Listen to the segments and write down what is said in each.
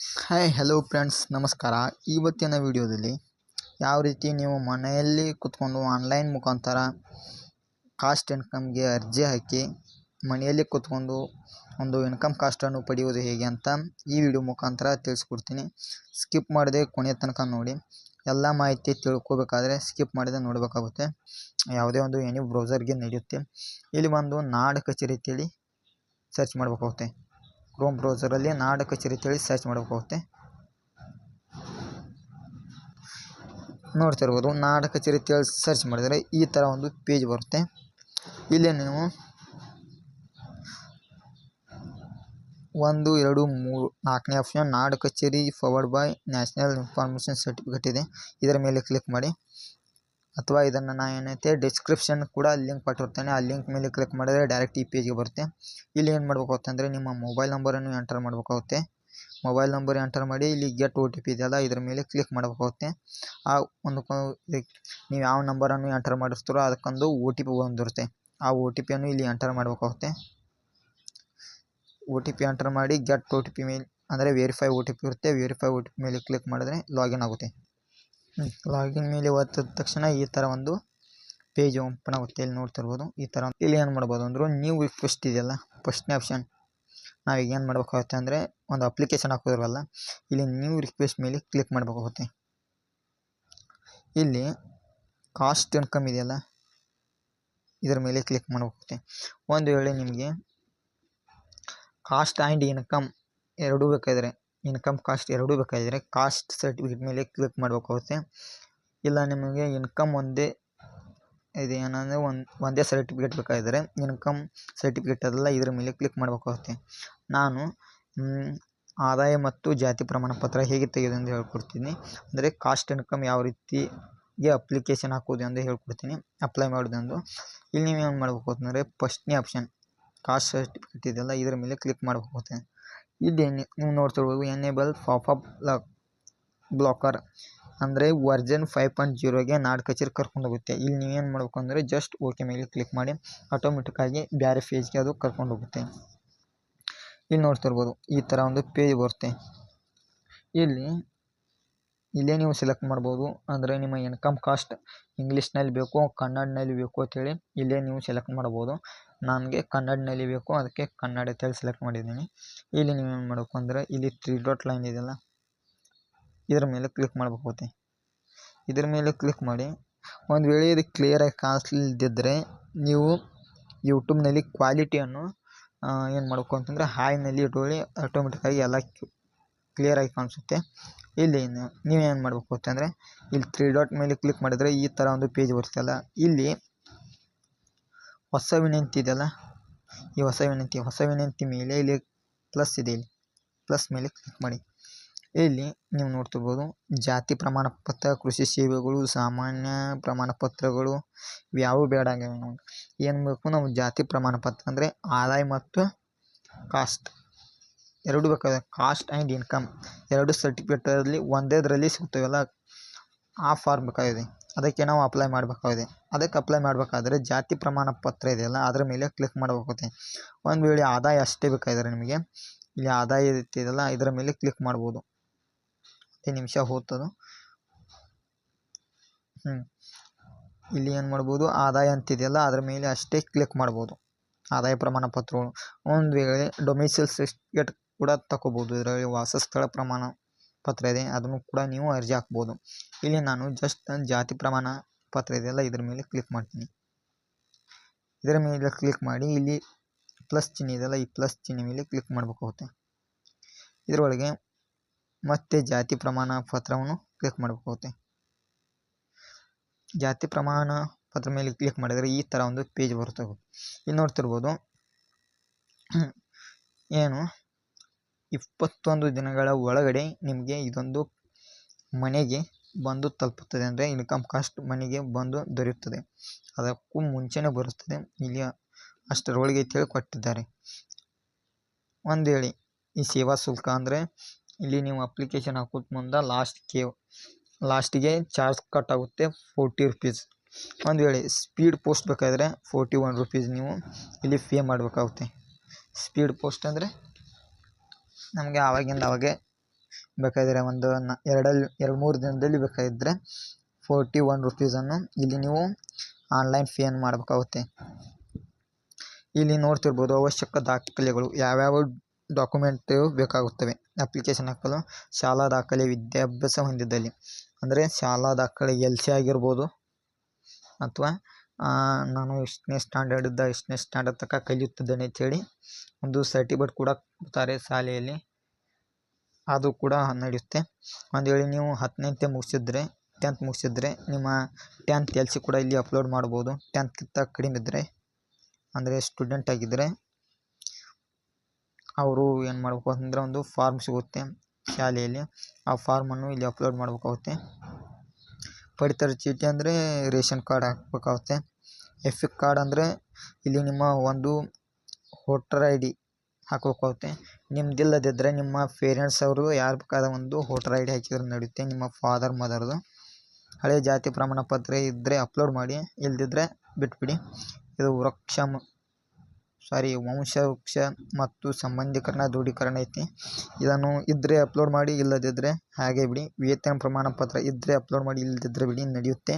Hi hello friends, ನಮಸ್ಕಾರ. ಇವತ್ತಿನ ವಿಡಿಯೋದಲ್ಲಿ ಯಾವ ರೀತಿ ನೀವು ಮನೆಯಲ್ಲಿ ಕೂತ್ಕೊಂಡು ಆನ್ಲೈನ್ ಮುಖಾಂತರ ಕಾಸ್ಟ್ ಇನ್ಕಮ್ಗೆ ಅರ್ಜಿ ಹಾಕಿ ಮನೆಯಲ್ಲಿ ಕೂತ್ಕೊಂಡು ಒಂದು ಇನ್ಕಮ್ ಕಾಸ್ಟನ್ನು ಪಡೆಯುವುದು ಹೇಗೆ ಅಂತ ಈ ವಿಡಿಯೋ ಮುಖಾಂತರ ತಿಳಿಸ್ಕೊಡ್ತೀನಿ. ಸ್ಕಿಪ್ ಮಾಡದೆ ಕೊನೆಯ ತನಕ ನೋಡಿ. ಎಲ್ಲ ಮಾಹಿತಿ ತಿಳ್ಕೊಬೇಕಾದ್ರೆ ಸ್ಕಿಪ್ ಮಾಡದೆ ನೋಡಬೇಕಾಗುತ್ತೆ. ಯಾವುದೇ ಒಂದು ಎನಿ ಬ್ರೌಸರ್ಗೆ ನಡೆಯುತ್ತೆ. ಇಲ್ಲಿ ಬಂದು ನಾಡ ಕಚೇರಿ ಅಂತೇಳಿ ಸರ್ಚ್ ಮಾಡಬೇಕಾಗುತ್ತೆ. ಕ್ರೋಮ್ ಬ್ರೌಸರಲ್ಲಿ ನಾಡ ಕಚೇರಿ ಅಂತೇಳಿ ಸರ್ಚ್ ಮಾಡಬೇಕಾಗುತ್ತೆ. ನೋಡ್ತಿರ್ಬೋದು, ನಾಡ ಕಚೇರಿ ಅಂತೇಳಿ ಸರ್ಚ್ ಮಾಡಿದರೆ ಈ ಥರ ಒಂದು ಪೇಜ್ ಬರುತ್ತೆ. ಇಲ್ಲಿ ನೀವು 1, 2, 3 4ನೇ ಆಪ್ಷನ್ ನಾಡ ಕಚೇರಿ powered by national information certificate ಇದೆ. ಇದರ ಮೇಲೆ ಕ್ಲಿಕ್ ಮಾಡಿ. ಅಥವಾ ಇದನ್ನು ನಾನು ಏನೈತೆ ಡಿಸ್ಕ್ರಿಪ್ಷನ್ ಕೂಡ ಲಿಂಕ್ ಕೊಟ್ಟಿರ್ತೇನೆ. ಆ ಲಿಂಕ್ ಮೇಲೆ ಕ್ಲಿಕ್ ಮಾಡಿದರೆ ಡೈರೆಕ್ಟ್ ಈ ಪೇಜ್ಗೆ ಬರುತ್ತೆ. ಇಲ್ಲಿ ಏನು ಮಾಡಬೇಕಾಗುತ್ತೆ ಅಂದರೆ ನಿಮ್ಮ ಮೊಬೈಲ್ ನಂಬರನ್ನು ಎಂಟರ್ ಮಾಡಬೇಕಾಗುತ್ತೆ. ಮೊಬೈಲ್ ನಂಬರ್ ಎಂಟರ್ ಮಾಡಿ ಇಲ್ಲಿ ಗೆಟ್ OTP ಇದೆಯಲ್ಲ, ಇದರ ಮೇಲೆ ಕ್ಲಿಕ್ ಮಾಡಬೇಕಾಗುತ್ತೆ. ಆ ಒಂದು ನೀವು ಯಾವ ನಂಬರನ್ನು ಎಂಟರ್ ಮಾಡಿರ್ತೀರೋ ಅದಕ್ಕೊಂದು OTP ಬಂದಿರುತ್ತೆ. ಆ OTPಯನ್ನು ಇಲ್ಲಿ ಎಂಟರ್ ಮಾಡಬೇಕಾಗುತ್ತೆ. OTP ಎಂಟರ್ ಮಾಡಿ ಗೆಟ್ OTP ಮೇಲೆ ಅಂದರೆ ವೆರಿಫೈ OTP ಇರುತ್ತೆ. ವೆರಿಫೈ OTP ಮೇಲೆ ಕ್ಲಿಕ್ ಮಾಡಿದ್ರೆ ಲಾಗಿನ್ ಆಗುತ್ತೆ. ಲಾಗಿನ್ ಮೇಲೆ ಒತ್ತಿದ ತಕ್ಷಣ ಈ ಥರ ಒಂದು ಪೇಜ್ ಓಪನ್ ಆಗುತ್ತೆ. ಇಲ್ಲಿ ನೋಡ್ತಿರ್ಬೋದು ಈ ಥರ. ಇಲ್ಲಿ ಏನು ಮಾಡ್ಬೋದು ಅಂದ್ರೆ ನ್ಯೂ ರಿಕ್ವೆಸ್ಟ್ ಇದೆಯಲ್ಲ, ಫಸ್ಟ್ನೇ ಆಪ್ಷನ್. ನಾವೀಗ ಏನು ಮಾಡಬೇಕಾಗುತ್ತೆ ಅಂದರೆ ಒಂದು ಅಪ್ಲಿಕೇಶನ್ ಹಾಕೋದ್ರಲ್ಲ, ಇಲ್ಲಿ ನ್ಯೂ ರಿಕ್ವೆಸ್ಟ್ ಮೇಲೆ ಕ್ಲಿಕ್ ಮಾಡಬೇಕಾಗುತ್ತೆ. ಇಲ್ಲಿ ಕಾಸ್ಟ್ ಇನ್ಕಮ್ ಇದೆಯಲ್ಲ, ಇದರ ಮೇಲೆ ಕ್ಲಿಕ್ ಮಾಡಬೇಕಾಗುತ್ತೆ. ಒಂದು ವೇಳೆ ನಿಮಗೆ ಕಾಸ್ಟ್ ಆ್ಯಂಡ್ ಇನ್ಕಮ್ ಎರಡೂ ಬೇಕಾದರೆ, ಇನ್ಕಮ್ ಕಾಸ್ಟ್ ಎರಡೂ ಬೇಕಾದರೆ ಕಾಸ್ಟ್ ಸರ್ಟಿಫಿಕೇಟ್ ಮೇಲೆ ಕ್ಲಿಕ್ ಮಾಡಬೇಕಾಗುತ್ತೆ. ಇಲ್ಲ ನಿಮಗೆ ಇನ್ಕಮ್ ಒಂದೇ ಇದೆ ಏನಂದರೆ ಒಂದೇ ಸರ್ಟಿಫಿಕೇಟ್ ಬೇಕಾದರೆ ಇನ್ಕಮ್ ಸರ್ಟಿಫಿಕೇಟ್ ಅದಲ್ಲ, ಇದರ ಮೇಲೆ ಕ್ಲಿಕ್ ಮಾಡಬೇಕಾಗುತ್ತೆ. ನಾನು ಆದಾಯ ಮತ್ತು ಜಾತಿ ಪ್ರಮಾಣ ಪತ್ರ ಹೇಗೆ ತೆಗೆಯೋದು ಎಂದು ಹೇಳ್ಕೊಡ್ತೀನಿ. ಅಂದರೆ ಕಾಸ್ಟ್ ಇನ್ಕಮ್ ಯಾವ ರೀತಿಗೆ ಅಪ್ಲಿಕೇಶನ್ ಹಾಕೋದು ಎಂದು ಹೇಳ್ಕೊಡ್ತೀನಿ, ಅಪ್ಲೈ ಮಾಡೋದೆಂದು. ಇಲ್ಲಿ ನೀವು ಏನು ಮಾಡಬೇಕು ಅಂತಂದರೆ ಫಸ್ಟ್ನೇ ಆಪ್ಷನ್ ಕಾಸ್ಟ್ ಸರ್ಟಿಫಿಕೇಟ್ ಇದೆಯಲ್ಲ, ಇದರ ಮೇಲೆ ಕ್ಲಿಕ್ ಮಾಡಬೇಕಾಗುತ್ತೆ. ಇಲ್ಲಿ ನೀವು ನೋಡ್ತಿರ್ಬೋದು ಎನೇಬಲ್ ಪಾಪಪ್ ಬ್ಲಾಕರ್ ಅಂದರೆ ವರ್ಜನ್ 5.0ಗೆ ನಾಡ ಕಚೇರಿ ಕರ್ಕೊಂಡು ಹೋಗುತ್ತೆ. ಇಲ್ಲಿ ನೀವೇನು ಮಾಡಬೇಕು ಅಂದರೆ ಜಸ್ಟ್ ಓಕೆ ಮೇಲೆ ಕ್ಲಿಕ್ ಮಾಡಿ ಆಟೋಮೆಟಿಕ್ಕಾಗಿ ಬೇರೆ ಪೇಜ್ಗೆ ಅದು ಕರ್ಕೊಂಡು ಹೋಗುತ್ತೆ. ಇಲ್ಲಿ ನೋಡ್ತಿರ್ಬೋದು ಈ ಥರ ಒಂದು ಪೇಜ್ ಬರುತ್ತೆ. ಇಲ್ಲೇ ನೀವು ಸೆಲೆಕ್ಟ್ ಮಾಡ್ಬೋದು. ಅಂದರೆ ನಿಮ್ಮ ಇನ್ಕಮ್ ಕಾಸ್ಟ್ ಇಂಗ್ಲೀಷ್ನಲ್ಲಿ ಬೇಕು ಕನ್ನಡನಲ್ಲಿ ಬೇಕು ಅಂತೇಳಿ ಇಲ್ಲೇ ನೀವು ಸೆಲೆಕ್ಟ್ ಮಾಡ್ಬೋದು. ನನಗೆ ಕನ್ನಡನಲ್ಲಿ ಬೇಕು, ಅದಕ್ಕೆ ಕನ್ನಡ ಅಂತೇಳಿ ಸೆಲೆಕ್ಟ್ ಮಾಡಿದ್ದೀನಿ. ಇಲ್ಲಿ ನೀವೇನು ಮಾಡಬೇಕು ಅಂದರೆ ಇಲ್ಲಿ 3 ಡಾಟ್ ಲೈನ್ ಇದೆಯಲ್ಲ, ಇದರ ಮೇಲೆ ಕ್ಲಿಕ್ ಮಾಡಬೇಕಾಗುತ್ತೆ. ಇದರ ಮೇಲೆ ಕ್ಲಿಕ್ ಮಾಡಿ ಒಂದು ವೇಳೆ ಇದು ಕ್ಲಿಯರಾಗಿ ಕಾಣಿಸ್ಲಿದ್ದರೆ ನೀವು ಯೂಟ್ಯೂಬ್ನಲ್ಲಿ ಕ್ವಾಲಿಟಿಯನ್ನು ಏನು ಮಾಡಬೇಕು ಅಂತಂದರೆ ಹಾಯ್ನಲ್ಲಿ ಇಟ್ಕೊಳ್ಳಿ. ಆಟೋಮೆಟಿಕ್ಕಾಗಿ ಎಲ್ಲ ಕ್ಲಿಯರಾಗಿ ಕಾಣಿಸುತ್ತೆ. ಇಲ್ಲಿ ನೀವೇನು ಮಾಡಬೇಕು ಅಂತಂದರೆ ಇಲ್ಲಿ 3 ಡಾಟ್ ಮೇಲೆ ಕ್ಲಿಕ್ ಮಾಡಿದರೆ ಈ ಥರ ಒಂದು ಪೇಜ್ ಬರುತ್ತಲ್ಲ, ಇಲ್ಲಿ ಹೊಸ ವಿನಂತಿ ಇದೆಯಲ್ಲ, ಈ ಹೊಸ ವಿನಂತಿ ಮೇಲೆ ಇಲ್ಲಿ ಪ್ಲಸ್ ಇದೆ. ಇಲ್ಲಿ ಪ್ಲಸ್ ಮೇಲೆ ಕ್ಲಿಕ್ ಮಾಡಿ. ಇಲ್ಲಿ ನೀವು ನೋಡ್ತಿರ್ಬೋದು ಜಾತಿ ಪ್ರಮಾಣ ಪತ್ರ, ಕೃಷಿ ಸೇವೆಗಳು, ಸಾಮಾನ್ಯ ಪ್ರಮಾಣ ಪತ್ರಗಳು ಇವ್ಯಾವು ಬೇಡ. ಏನು ಬೇಕು, ನಾವು ಜಾತಿ ಪ್ರಮಾಣ ಪತ್ರ ಅಂದರೆ ಆದಾಯ ಮತ್ತು ಕಾಸ್ಟ್ ಎರಡು ಬೇಕಾಗಿದೆ. ಕಾಸ್ಟ್ ಆ್ಯಂಡ್ ಇನ್ಕಮ್ ಎರಡು ಸರ್ಟಿಫಿಕೇಟಲ್ಲಿ ಒಂದೇದರಲ್ಲಿ ಸಿಗ್ತವಲ್ಲ, ಆ ಫಾರ್ಮ್ ಬೇಕಾಗಿದೆ. ಅದಕ್ಕೆ ನಾವು ಅಪ್ಲೈ ಮಾಡಬೇಕಾಗಿದೆ. ಅದಕ್ಕೆ ಅಪ್ಲೈ ಮಾಡಬೇಕಾದ್ರೆ ಜಾತಿ ಪ್ರಮಾಣ ಪತ್ರ ಇದೆಯಲ್ಲ, ಅದರ ಮೇಲೆ ಕ್ಲಿಕ್ ಮಾಡಬೇಕಾಗುತ್ತೆ. ಒಂದು ವೇಳೆ ಆದಾಯ ಅಷ್ಟೇ ಬೇಕಾದರೆ ನಿಮಗೆ ಇಲ್ಲಿ ಆದಾಯ ಇದೆಯಲ್ಲ, ಇದರ ಮೇಲೆ ಕ್ಲಿಕ್ ಮಾಡ್ಬೋದು. 10 ನಿಮಿಷ ಹೋಗ್ತದೆ. ಇಲ್ಲಿ ಏನು ಮಾಡ್ಬೋದು, ಆದಾಯ ಅಂತಿದೆಯಲ್ಲ ಅದರ ಮೇಲೆ ಅಷ್ಟೇ ಕ್ಲಿಕ್ ಮಾಡ್ಬೋದು. ಆದಾಯ ಪ್ರಮಾಣ ಪತ್ರಗಳು. ಒಂದು ವೇಳೆ ಡೊಮಿಸೈಲ್ ಸರ್ಟಿಫಿಕೇಟ್ ಕೂಡ ತಗೋಬೋದು. ಇದರಲ್ಲಿ ವಾಸಸ್ಥಳ ಪ್ರಮಾಣ ಪತ್ರ ಇದೆ, ಅದನ್ನು ಕೂಡ ನೀವು ಅರ್ಜಿ ಹಾಕ್ಬೋದು. ಇಲ್ಲಿ ನಾನು ಜಸ್ಟ್ ಜಾತಿ ಪ್ರಮಾಣ ಪತ್ರ ಇದೆಯಲ್ಲ, ಇದರ ಮೇಲೆ ಕ್ಲಿಕ್ ಮಾಡ್ತೀನಿ. ಇದರ ಮೇಲೆ ಕ್ಲಿಕ್ ಮಾಡಿ ಇಲ್ಲಿ ಪ್ಲಸ್ ಚಿಹ್ನೆ ಇದೆಯಲ್ಲ, ಈ ಪ್ಲಸ್ ಚಿಹ್ನೆ ಮೇಲೆ ಕ್ಲಿಕ್ ಮಾಡಬೇಕಾಗುತ್ತೆ. ಇದರೊಳಗೆ ಮತ್ತೆ ಜಾತಿ ಪ್ರಮಾಣ ಪತ್ರವನ್ನು ಕ್ಲಿಕ್ ಮಾಡಬೇಕಾಗುತ್ತೆ. ಜಾತಿ ಪ್ರಮಾಣ ಪತ್ರ ಮೇಲೆ ಕ್ಲಿಕ್ ಮಾಡಿದರೆ ಈ ಥರ ಒಂದು ಪೇಜ್ ಬರ್ತದೆ. ಇಲ್ಲಿ ನೋಡ್ತಿರ್ಬೋದು ಏನು 21 ದಿನಗಳ ಒಳಗಡೆ ನಿಮಗೆ ಇದೊಂದು ಮನೆಗೆ ಬಂದು ತಲುಪುತ್ತದೆ. ಅಂದರೆ ಇನ್ಕಮ್ ಕಾಸ್ಟ್ ಮನೆಗೆ ಬಂದು ದೊರೆಯುತ್ತದೆ. ಅದಕ್ಕೂ ಮುಂಚೆನೇ ಬರುತ್ತದೆ. ಇಲ್ಲಿ ಅಷ್ಟರೊಳಗೆ ಅಂತೇಳಿ ಕೊಟ್ಟಿದ್ದಾರೆ. ಒಂದು ವೇಳೆ ಈ ಸೇವಾ ಶುಲ್ಕ ಅಂದರೆ ಇಲ್ಲಿ ನೀವು ಅಪ್ಲಿಕೇಶನ್ ಹಾಕೋದು ಮುಂದೆ ಲಾಸ್ಟಿಗೆ ಚಾರ್ಜ್ ಕಟ್ ಆಗುತ್ತೆ 40 ರೂಪೀಸ್. ಒಂದು ವೇಳೆ ಸ್ಪೀಡ್ ಪೋಸ್ಟ್ ಬೇಕಾದರೆ 41 ರೂಪೀಸ್ ನೀವು ಇಲ್ಲಿ ಪೇ ಮಾಡಬೇಕಾಗುತ್ತೆ. ಸ್ಪೀಡ್ ಪೋಸ್ಟ್ ಅಂದರೆ ನಮಗೆ ಆವಾಗಿಂದ ಅವಾಗೆ ಬೇಕಾದರೆ ಒಂದು 2-3 ದಿನದಲ್ಲಿ ಬೇಕಾಗಿದ್ದರೆ 41 ರುಪೀಸನ್ನು ಇಲ್ಲಿ ನೀವು ಆನ್ಲೈನ್ ಫೀಯನ್ನು ಮಾಡಬೇಕಾಗುತ್ತೆ. ಇಲ್ಲಿ ನೋಡ್ತಿರ್ಬೋದು ಅವಶ್ಯಕ ದಾಖಲೆಗಳು ಯಾವ್ಯಾವ ಡಾಕ್ಯುಮೆಂಟ್ ಬೇಕಾಗುತ್ತವೆ. ಅಪ್ಲಿಕೇಶನ್ ಹಾಕಲು ಶಾಲಾ ದಾಖಲೆ ವಿದ್ಯಾಭ್ಯಾಸ ಹೊಂದಿದ್ದಲ್ಲಿ, ಅಂದರೆ ಶಾಲಾ ದಾಖಲೆ LC ಆಗಿರ್ಬೋದು, ಅಥವಾ ನಾನು ಎಷ್ಟನೇ ಸ್ಟ್ಯಾಂಡರ್ಡ್ ತನಕ ಕಲಿಯುತ್ತಿದ್ದೇನೆ ಅಂಥೇಳಿ ಒಂದು ಸರ್ಟಿಫಿಕೇಟ್ ಕೂಡ ಕೊಡ್ತಾರೆ ಶಾಲೆಯಲ್ಲಿ, ಅದು ಕೂಡ ನಡೆಯುತ್ತೆ. ಒಂದು ವೇಳೆ ನೀವು 10ನೇ ಮುಗಿಸಿದ್ರೆ 10th ಮುಗಿಸಿದ್ರೆ ನಿಮ್ಮ 10th LC ಕೂಡ ಇಲ್ಲಿ ಅಪ್ಲೋಡ್ ಮಾಡ್ಬೋದು. 10thಕ್ಕಿಂತ ಕಡಿಮೆ ಇದ್ದರೆ ಅಂದರೆ ಸ್ಟೂಡೆಂಟ್ ಆಗಿದ್ದರೆ ಅವರು ಏನು ಮಾಡಬೇಕು ಅಂದರೆ ಒಂದು ಫಾರ್ಮ್ ಸಿಗುತ್ತೆ ಶಾಲೆಯಲ್ಲಿ, ಆ ಫಾರ್ಮನ್ನು ಇಲ್ಲಿ ಅಪ್ಲೋಡ್ ಮಾಡಬೇಕಾಗುತ್ತೆ. ಪಡಿತರ ಚೀಟಿ ಅಂದರೆ ರೇಷನ್ ಕಾರ್ಡ್ ಹಾಕಬೇಕಾಗುತ್ತೆ. ಎಫಿಕ್ ಕಾರ್ಡ್ ಅಂದರೆ ಇಲ್ಲಿ ನಿಮ್ಮ ಒಂದು ವೋಟರ್ ID ಹಾಕಬೇಕಾಗುತ್ತೆ. ನಿಮ್ಮದಿಲ್ಲದಿದ್ದರೆ ನಿಮ್ಮ ಪೇರೆಂಟ್ಸ್ ಅವರು ಯಾರು ಬೇಕಾದ ಒಂದು ವೋಟರ್ ID ಹಾಕಿದ್ರೆ ನಡೆಯುತ್ತೆ, ನಿಮ್ಮ ಫಾದರ್ ಮದರ್ದು. ಹಳೆ ಜಾತಿ ಪ್ರಮಾಣ ಪತ್ರ ಇದ್ದರೆ ಅಪ್ಲೋಡ್ ಮಾಡಿ, ಇಲ್ಲದಿದ್ದರೆ ಬಿಟ್ಬಿಡಿ. ಇದು ವಂಶವೃಕ್ಷ ಮತ್ತು ಸಂಬಂಧೀಕರಣ ದೃಢೀಕರಣ ಐತಿ, ಇದನ್ನು ಇದ್ದರೆ ಅಪ್ಲೋಡ್ ಮಾಡಿ, ಇಲ್ಲದಿದ್ದರೆ ಹಾಗೆ ಬಿಡಿ. ವೇತನ ಪ್ರಮಾಣ ಪತ್ರ ಇದ್ದರೆ ಅಪ್ಲೋಡ್ ಮಾಡಿ, ಇಲ್ಲದಿದ್ದರೆ ಬಿಡಿ, ನಡೆಯುತ್ತೆ.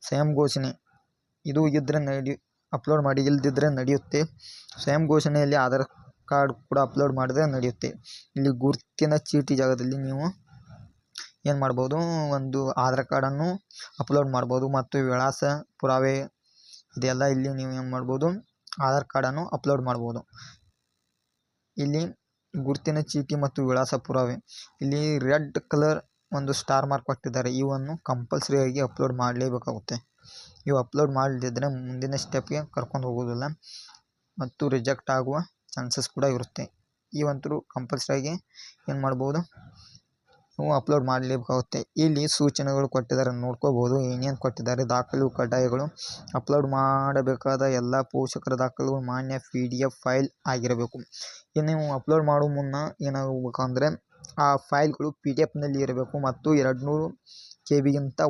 ಸ್ವಯಂ ಘೋಷಣೆ ಇದು ಇದ್ದರೆ ಅಪ್ಲೋಡ್ ಮಾಡಿ, ಇಲ್ಲದಿದ್ದರೆ ನಡೆಯುತ್ತೆ. ಸ್ವಯಂ ಘೋಷಣೆಯಲ್ಲಿ ಆಧಾರ್ ಕಾರ್ಡ್ ಕೂಡ ಅಪ್ಲೋಡ್ ಮಾಡಿದ್ರೆ ನಡೆಯುತ್ತೆ. ಇಲ್ಲಿ ಗುರುತಿನ ಚೀಟಿ ಜಾಗದಲ್ಲಿ ನೀವು ಏನು ಮಾಡ್ಬೋದು, ಒಂದು ಆಧಾರ್ ಕಾರ್ಡನ್ನು ಅಪ್ಲೋಡ್ ಮಾಡ್ಬೋದು ಮತ್ತು ವಿಳಾಸ ಪುರಾವೆ ಇದೆಲ್ಲ ಇಲ್ಲಿ ನೀವು ಏನು ಮಾಡ್ಬೋದು, ಆಧಾರ್ ಕಾರ್ಡನ್ನು ಅಪ್ಲೋಡ್ ಮಾಡ್ಬೋದು. ಇಲ್ಲಿ ಗುರುತಿನ ಚೀಟಿ ಮತ್ತು ವಿಳಾಸ ಪುರಾವೆ ಇಲ್ಲಿ ರೆಡ್ ಕಲರ್ ಒಂದು ಸ್ಟಾರ್ ಮಾರ್ಕ್ ಕೊಟ್ಟಿದ್ದಾರೆ, ಇವನ್ನು ಕಂಪಲ್ಸರಿಯಾಗಿ ಅಪ್ಲೋಡ್ ಮಾಡಲೇಬೇಕಾಗುತ್ತೆ. ಇವು ಅಪ್ಲೋಡ್ ಮಾಡದಿದ್ದರೆ ಮುಂದಿನ ಸ್ಟೆಪ್ಗೆ ಕರ್ಕೊಂಡು ಹೋಗೋದಿಲ್ಲ ಮತ್ತು ರಿಜೆಕ್ಟ್ ಆಗುವ ಚಾನ್ಸಸ್ ಕೂಡ ಇರುತ್ತೆ. ಇವಂತೂ ಕಂಪಲ್ಸರಿಯಾಗಿ ಏನು ಮಾಡ್ಬೋದು, ನೀವು ಅಪ್ಲೋಡ್ ಮಾಡಲೇಬೇಕಾಗುತ್ತೆ. ಇಲ್ಲಿ ಸೂಚನೆಗಳು ಕೊಟ್ಟಿದ್ದಾರೆ, ನೋಡ್ಕೋಬೋದು ಏನೇನು ಕೊಟ್ಟಿದ್ದಾರೆ. ದಾಖಲೆಗಳು ಕಡ್ಡಾಯಗಳು ಅಪ್ಲೋಡ್ ಮಾಡಬೇಕಾದ ಎಲ್ಲ ಪೋಷಕರ ದಾಖಲೆಗಳು ಮಾನ್ಯ PDF ಫೈಲ್ ಆಗಿರಬೇಕು. ಇನ್ನು ನೀವು ಅಪ್ಲೋಡ್ ಮಾಡೋ ಮುನ್ನ ಏನಾಗಬೇಕಂದ್ರೆ ಆ ಫೈಲ್ಗಳು PDF ಇರಬೇಕು ಮತ್ತು 200 KB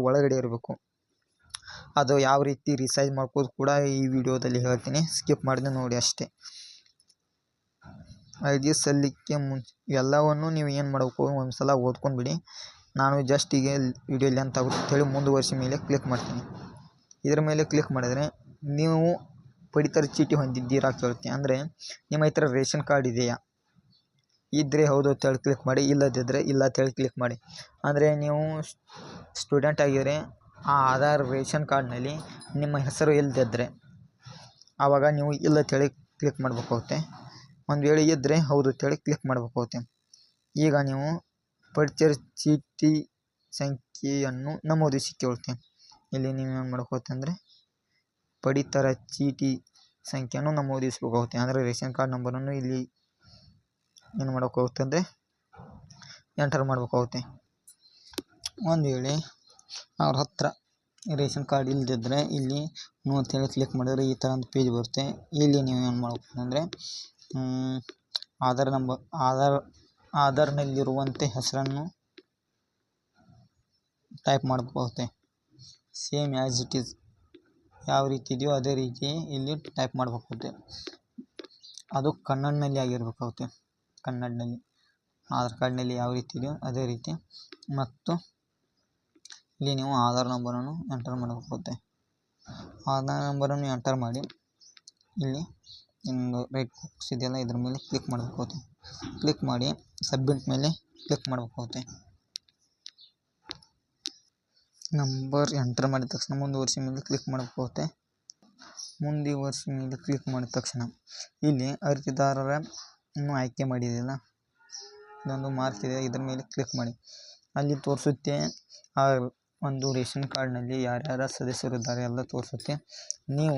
ಒಳಗಡೆ ಇರಬೇಕು. ಅದು ಯಾವ ರೀತಿ ರಿಸೈಜ್ ಮಾಡ್ಕೋದು ಕೂಡ ಈ ವಿಡಿಯೋದಲ್ಲಿ ಹೇಳ್ತೀನಿ, ಸ್ಕಿಪ್ ಮಾಡಿದೆ ನೋಡಿ ಅಷ್ಟೇ. ಅರ್ಜಿ ಸಲ್ಲಿಕೆ ಮುಂಚೆ ಎಲ್ಲವನ್ನು ನೀವು ಏನು ಮಾಡಬೇಕು, ಒಂದ್ಸಲ ಓದ್ಕೊಂಡ್ಬಿಡಿ. ನಾನು ಜಸ್ಟ್ ಈಗ ವಿಡಿಯೋ ಲೆಂತ್ ಆಗುತ್ತೆ ಅಂತೇಳಿ ಮುಂದುವರಿಸಿ ಮೇಲೆ ಕ್ಲಿಕ್ ಮಾಡ್ತೀನಿ. ಇದರ ಮೇಲೆ ಕ್ಲಿಕ್ ಮಾಡಿದರೆ ನೀವು ಪಡಿತರ ಚೀಟಿ ಹೊಂದಿದ್ದೀರಾ ಕೇಳುತ್ತೆ. ಅಂದರೆ ನಿಮ್ಮ ಹತ್ರ ರೇಷನ್ ಕಾರ್ಡ್ ಇದೆಯಾ, ಇದ್ದರೆ ಹೌದು ಅಂತೇಳಿ ಕ್ಲಿಕ್ ಮಾಡಿ, ಇಲ್ಲದಿದ್ದರೆ ಇಲ್ಲ ಅಂತೇಳಿ ಕ್ಲಿಕ್ ಮಾಡಿ. ಅಂದರೆ ನೀವು ಸ್ಟೂಡೆಂಟ್ ಆಗಿದ್ದರೆ ಆ ಆಧಾರ್ ರೇಷನ್ ಕಾರ್ಡ್ನಲ್ಲಿ ನಿಮ್ಮ ಹೆಸರು ಇಲ್ಲದಿದ್ದರೆ ಆವಾಗ ನೀವು ಇಲ್ಲ ಅಂತೇಳಿ ಕ್ಲಿಕ್ ಮಾಡಬೇಕಾಗುತ್ತೆ. ಒಂದು ವೇಳೆ ಇದ್ದರೆ ಹೌದು ಅಂತೇಳಿ ಕ್ಲಿಕ್ ಮಾಡಬೇಕಾಗುತ್ತೆ. ಈಗ ನೀವು ಪಡಿತರ ಚೀಟಿ ಸಂಖ್ಯೆಯನ್ನು ನಮೂದಿಸಿ ಕೇಳುತ್ತೆ. ಇಲ್ಲಿ ನೀವು ಏನು ಮಾಡಬೇಕಾಗುತ್ತೆ ಅಂದರೆ ಪಡಿತರ ಚೀಟಿ ಸಂಖ್ಯೆಯನ್ನು ನಮೂದಿಸಬೇಕಾಗುತ್ತೆ. ಅಂದರೆ ರೇಷನ್ ಕಾರ್ಡ್ ನಂಬರನ್ನು ಇಲ್ಲಿ ಏನು ಮಾಡಬೇಕಾಗುತ್ತೆ ಅಂದರೆ ಎಂಟರ್ ಮಾಡಬೇಕಾಗುತ್ತೆ. ಒಂದು ವೇಳೆ ಅವ್ರ ಹತ್ರ ರೇಷನ್ ಕಾರ್ಡ್ ಇಲ್ಲದಿದ್ದರೆ ಇಲ್ಲಿ ನೋ ಅಂತೇಳಿ ಕ್ಲಿಕ್ ಮಾಡಿದರೆ ಈ ಥರ ಒಂದು ಪೇಜ್ ಬರುತ್ತೆ. ಇಲ್ಲಿ ನೀವು ಏನು ಮಾಡಬೇಕು ಅಂದರೆ ಆಧಾರ್ನಲ್ಲಿರುವಂತೆ ಹೆಸರನ್ನು ಟೈಪ್ ಮಾಡಬೇಕಾಗುತ್ತೆ. ಸೇಮ್ ಆ್ಯಸ್ ಇಟ್ ಈಸ್ ಯಾವ ರೀತಿ ಇದೆಯೋ ಅದೇ ರೀತಿ ಇಲ್ಲಿ ಟೈಪ್ ಮಾಡಬೇಕಾಗುತ್ತೆ. ಅದು ಕನ್ನಡನಲ್ಲಿ ಆಗಿರಬೇಕಾಗುತ್ತೆ. ಕನ್ನಡನಲ್ಲಿ ಆಧಾರ್ ಕಾರ್ಡ್ನಲ್ಲಿ ಯಾವ ರೀತಿ ಇದೆಯೋ ಅದೇ ರೀತಿ. ಮತ್ತು ಇಲ್ಲಿ ನೀವು ಆಧಾರ್ ನಂಬರನ್ನು ಎಂಟರ್ ಮಾಡಬೇಕಾಗುತ್ತೆ. ಆಧಾರ್ ನಂಬರನ್ನು ಎಂಟರ್ ಮಾಡಿ ಇಲ್ಲಿ ಒಂದು ರೈಟ್ ಬಾಕ್ಸ್ ಇದೆಯಲ್ಲ ಇದ್ರ ಮೇಲೆ ಕ್ಲಿಕ್ ಮಾಡಬೇಕಾಗುತ್ತೆ. ಕ್ಲಿಕ್ ಮಾಡಿ ಸಬ್ಮಿಟ್ ಮೇಲೆ ಕ್ಲಿಕ್ ಮಾಡಬೇಕಾಗುತ್ತೆ. ನಂಬರ್ ಎಂಟರ್ ಮಾಡಿದ ತಕ್ಷಣ ಮುಂದುವರಿಸಿ ಮೇಲೆ ಕ್ಲಿಕ್ ಮಾಡಬೇಕಾಗುತ್ತೆ. ಮುಂದುವರಿಸಿ ಮೇಲೆ ಕ್ಲಿಕ್ ಮಾಡಿದ ತಕ್ಷಣ ಇಲ್ಲಿ ಅರ್ಜಿದಾರರ ಇನ್ನೂ ಆಯ್ಕೆ ಮಾಡಿದೆಯಲ್ಲ ಇದೊಂದು ಮಾರ್ಕ್ ಇದೆ, ಇದ್ರ ಮೇಲೆ ಕ್ಲಿಕ್ ಮಾಡಿ. ಅಲ್ಲಿ ತೋರಿಸುತ್ತೆ ಆ ಒಂದು ರೇಷನ್ ಕಾರ್ಡ್ನಲ್ಲಿ ಯಾರ್ಯಾರ ಸದಸ್ಯರಿದ್ದಾರೆ ಎಲ್ಲ ತೋರಿಸುತ್ತೆ. ನೀವು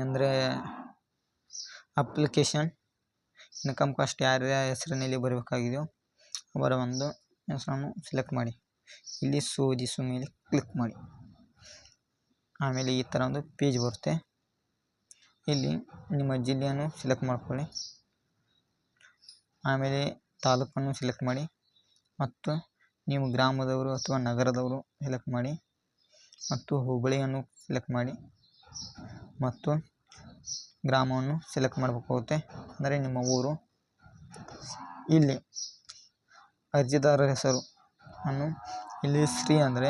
ಅಂದರೆ ಅಪ್ಲಿಕೇಶನ್ ಇನ್ಕಮ್ ಕಾಸ್ಟ್ ಯಾರ್ಯಾರ ಹೆಸರಿನಲ್ಲಿ ಬರಬೇಕಾಗಿದೆಯೋ ಅವರ ಒಂದು ಹೆಸರನ್ನು ಸೆಲೆಕ್ಟ್ ಮಾಡಿ. ಇಲ್ಲಿ ಶೋಧಿಸು ಮೇಲೆ ಕ್ಲಿಕ್ ಮಾಡಿ. ಆಮೇಲೆ ಈ ಥರ ಒಂದು ಪೇಜ್ ಬರುತ್ತೆ. ಇಲ್ಲಿ ನಿಮ್ಮ ಜಿಲ್ಲೆಯನ್ನು ಸೆಲೆಕ್ಟ್ ಮಾಡ್ಕೊಳ್ಳಿ. ಆಮೇಲೆ ತಾಲೂಕನ್ನು ಸೆಲೆಕ್ಟ್ ಮಾಡಿ ಮತ್ತು ನೀವು ಗ್ರಾಮದವರು ಅಥವಾ ನಗರದವರು ಸೆಲೆಕ್ಟ್ ಮಾಡಿ ಮತ್ತು ಹೋಬಳಿಯನ್ನು ಸೆಲೆಕ್ಟ್ ಮಾಡಿ ಮತ್ತು ಗ್ರಾಮವನ್ನು ಸೆಲೆಕ್ಟ್ ಮಾಡಬೇಕಾಗುತ್ತೆ, ಅಂದರೆ ನಿಮ್ಮ ಊರು. ಇಲ್ಲಿ ಅರ್ಜಿದಾರರ ಹೆಸರು ಅನ್ನು ಇಲ್ಲಿ ಶ್ರೀ ಅಂದರೆ